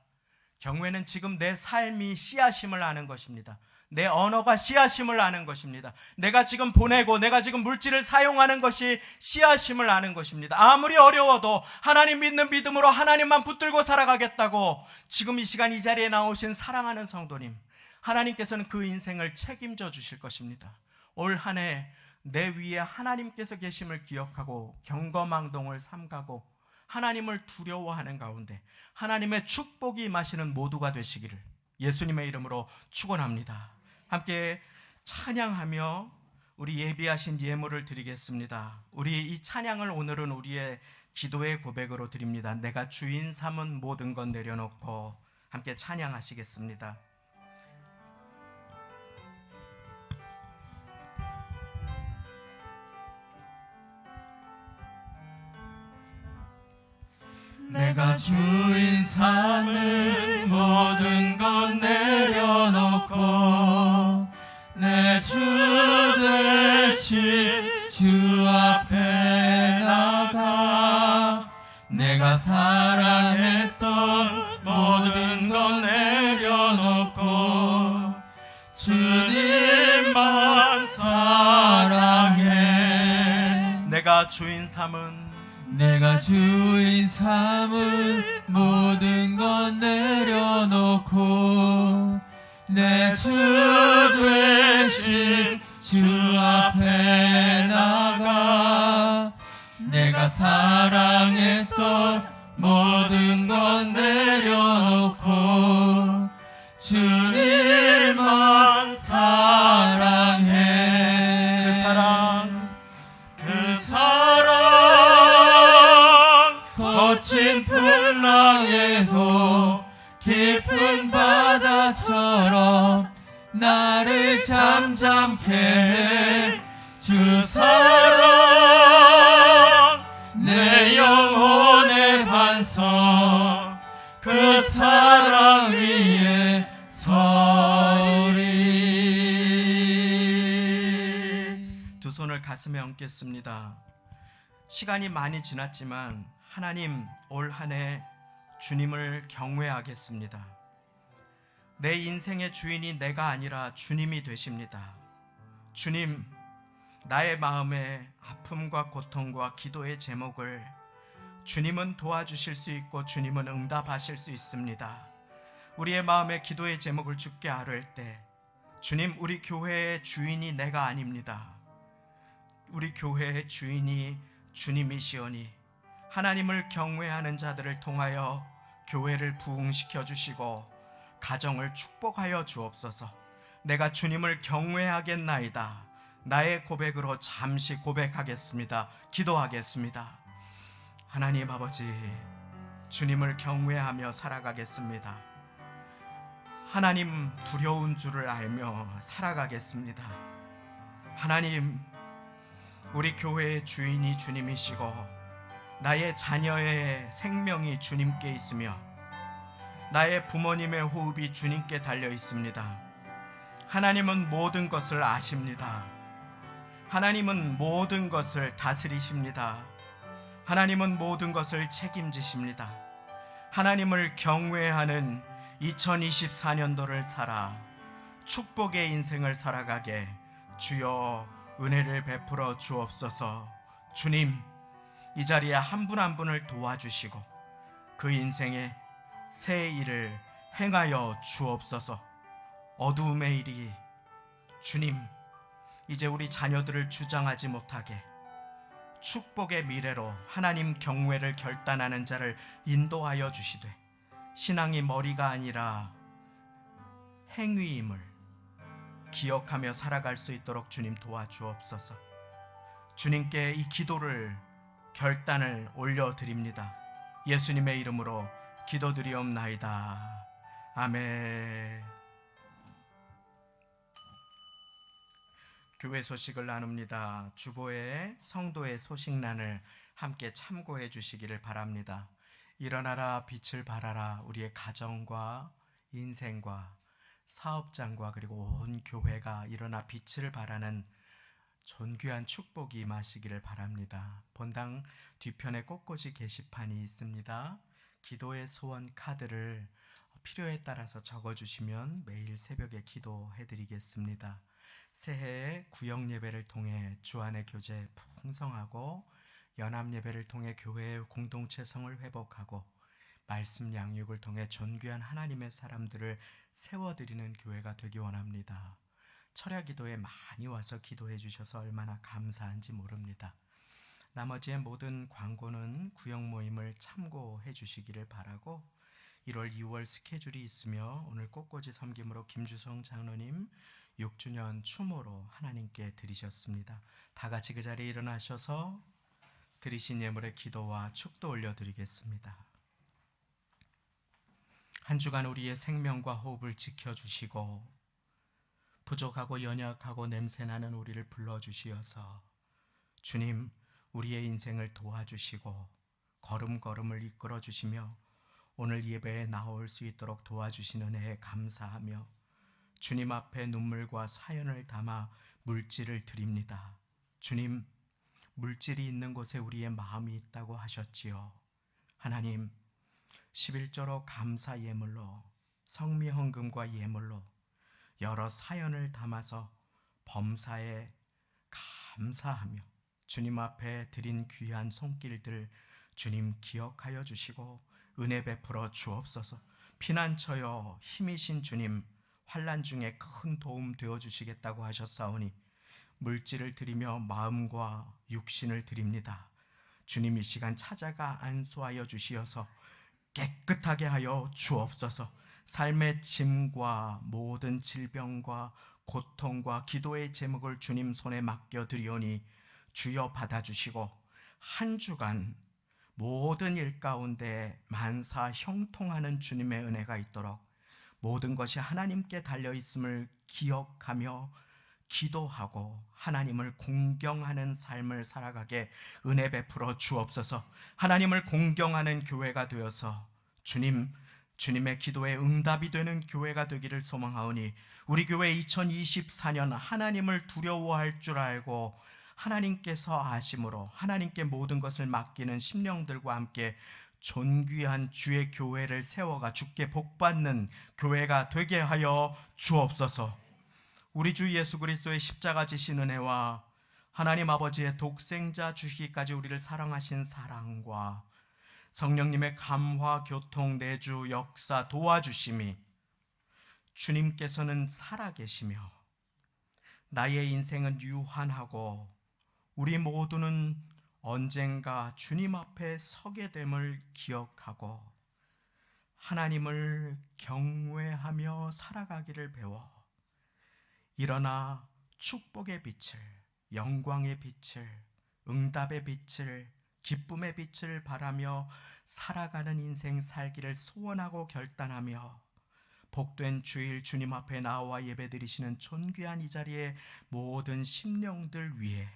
경외는 지금 내 삶이 씨앗임을 아는 것입니다. 내 언어가 씨앗임을 아는 것입니다. 내가 지금 보내고 내가 지금 물질을 사용하는 것이 씨앗임을 아는 것입니다. 아무리 어려워도 하나님 믿는 믿음으로 하나님만 붙들고 살아가겠다고 지금 이 시간 이 자리에 나오신 사랑하는 성도님, 하나님께서는 그 인생을 책임져 주실 것입니다. 올 한 해 내 위에 하나님께서 계심을 기억하고 경거망동을 삼가고 하나님을 두려워하는 가운데 하나님의 축복이 임하시는 모두가 되시기를 예수님의 이름으로 축원합니다. 함께 찬양하며 우리 예비하신 예물을 드리겠습니다. 우리 이 찬양을 오늘은 우리의 기도의 고백으로 드립니다. 내가 주인 삼은 모든 것 내려놓고, 함께 찬양하시겠습니다. 내가 주인 삼을 모든 것 내려놓고 내 주 되신 주 앞에 나가, 내가 사랑했던 모든 것 내려놓고 주님만 사랑해. 내가 주인 삼은, 내가 주인 삼은 모든 것 내려놓고 내 주 되신 주 앞에 나가, 내가 사랑했던 모든 것 내려놓고 주님만 사랑해. 그 사랑, 그 사랑 거친 풍랑에도 깊은 바다처럼 나를 잠잠케 해. 주 사랑 내 영혼의 반석, 그 사랑 위에 서리. 두 손을 가슴에 얹겠습니다. 시간이 많이 지났지만 하나님, 올 한 해 주님을 경외하겠습니다. 내 인생의 주인이 내가 아니라 주님이 되십니다. 주님, 나의 마음의 아픔과 고통과 기도의 제목을 주님은 도와주실 수 있고 주님은 응답하실 수 있습니다. 우리의 마음의 기도의 제목을 주께 아뢰을 때, 주님, 우리 교회의 주인이 내가 아닙니다. 우리 교회의 주인이 주님이시오니 하나님을 경외하는 자들을 통하여 교회를 부흥시켜 주시고 가정을 축복하여 주옵소서. 내가 주님을 경외하겠나이다. 나의 고백으로 잠시 고백하겠습니다. 기도하겠습니다. 하나님 아버지, 주님을 경외하며 살아가겠습니다. 하나님 두려운 줄을 알며 살아가겠습니다. 하나님, 우리 교회의 주인이 주님이시고 나의 자녀의 생명이 주님께 있으며 나의 부모님의 호흡이 주님께 달려 있습니다. 하나님은 모든 것을 아십니다. 하나님은 모든 것을 다스리십니다. 하나님은 모든 것을 책임지십니다. 하나님을 경외하는 2024년도를 살아 축복의 인생을 살아가게 주여 은혜를 베풀어 주옵소서. 주님, 이 자리에 한 분 한 분을 도와주시고 그 인생에 새 일을 행하여 주옵소서. 어두움의 일이 주님, 이제 우리 자녀들을 주장하지 못하게 축복의 미래로 하나님 경외를 결단하는 자를 인도하여 주시되 신앙이 머리가 아니라 행위임을 기억하며 살아갈 수 있도록 주님 도와주옵소서. 주님께 이 기도를 결단을 올려드립니다. 예수님의 이름으로 기도드리옵나이다. 아멘. 교회 소식을 나눕니다. 주보의 성도의 소식란을 함께 참고해 주시기를 바랍니다. 일어나라 빛을 발하라. 우리의 가정과 인생과 사업장과 그리고 온 교회가 일어나 빛을 발하는 존귀한 축복이 임하시기를 바랍니다. 본당 뒤편에 꽃꽂이 게시판이 있습니다. 기도의 소원 카드를 필요에 따라서 적어주시면 매일 새벽에 기도해드리겠습니다. 새해에 구역 예배를 통해 주안의 교제 풍성하고 연합 예배를 통해 교회의 공동체성을 회복하고 말씀 양육을 통해 존귀한 하나님의 사람들을 세워드리는 교회가 되기 원합니다. 철야 기도에 많이 와서 기도해 주셔서 얼마나 감사한지 모릅니다. 나머지의 모든 광고는 구역 모임을 참고해 주시기를 바라고 1월 2월 스케줄이 있으며 오늘 꽃꽂이 섬김으로 김주성 장로님 6주년 추모로 하나님께 드리셨습니다. 다 같이 그 자리에 일어나셔서 드리신 예물의 기도와 축도 올려드리겠습니다. 한 주간 우리의 생명과 호흡을 지켜주시고 부족하고 연약하고 냄새나는 우리를 불러주시어서 주님, 우리의 인생을 도와주시고 걸음걸음을 이끌어주시며 오늘 예배에 나올 수 있도록 도와주시는 은혜에 감사하며 주님 앞에 눈물과 사연을 담아 물질을 드립니다. 주님, 물질이 있는 곳에 우리의 마음이 있다고 하셨지요. 하나님, 11조로 감사 예물로 성미 헌금과 예물로 여러 사연을 담아서 범사에 감사하며 주님 앞에 드린 귀한 손길들 주님 기억하여 주시고 은혜 베풀어 주옵소서. 피난처여 힘이신 주님, 환난 중에 큰 도움 되어 주시겠다고 하셨사오니 물질을 드리며 마음과 육신을 드립니다. 주님, 이 시간 찾아가 안수하여 주시어서 깨끗하게 하여 주옵소서. 삶의 짐과 모든 질병과 고통과 기도의 제목을 주님 손에 맡겨드리오니 주여 받아주시고 한 주간 모든 일 가운데 만사 형통하는 주님의 은혜가 있도록 모든 것이 하나님께 달려있음을 기억하며 기도하고 하나님을 공경하는 삶을 살아가게 은혜 베풀어 주옵소서. 하나님을 공경하는 교회가 되어서 주님의 기도에 응답이 되는 교회가 되기를 소망하오니 우리 교회 2024년 하나님을 두려워할 줄 알고 하나님께서 아심으로 하나님께 모든 것을 맡기는 심령들과 함께 존귀한 주의 교회를 세워가 주께 복받는 교회가 되게 하여 주옵소서. 우리 주 예수 그리스도의 십자가 지신 은혜와 하나님 아버지의 독생자 주시기까지 우리를 사랑하신 사랑과 성령님의 감화, 교통, 내주, 역사, 도와주심이 주님께서는 살아계시며 나의 인생은 유한하고 우리 모두는 언젠가 주님 앞에 서게 됨을 기억하고 하나님을 경외하며 살아가기를 배워 일어나 축복의 빛을, 영광의 빛을, 응답의 빛을, 기쁨의 빛을 바라며 살아가는 인생 살기를 소원하고 결단하며 복된 주일 주님 앞에 나와 예배드리시는 존귀한 이 자리에 모든 심령들 위해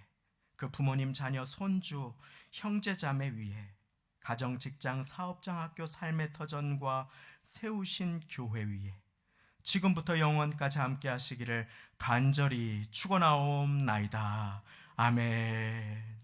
그 부모님, 자녀, 손주, 형제, 자매 위해 가정, 직장, 사업장, 학교, 삶의 터전과 세우신 교회 위에 지금부터 영원까지 함께 하시기를 간절히 축원하옵나이다. 아멘.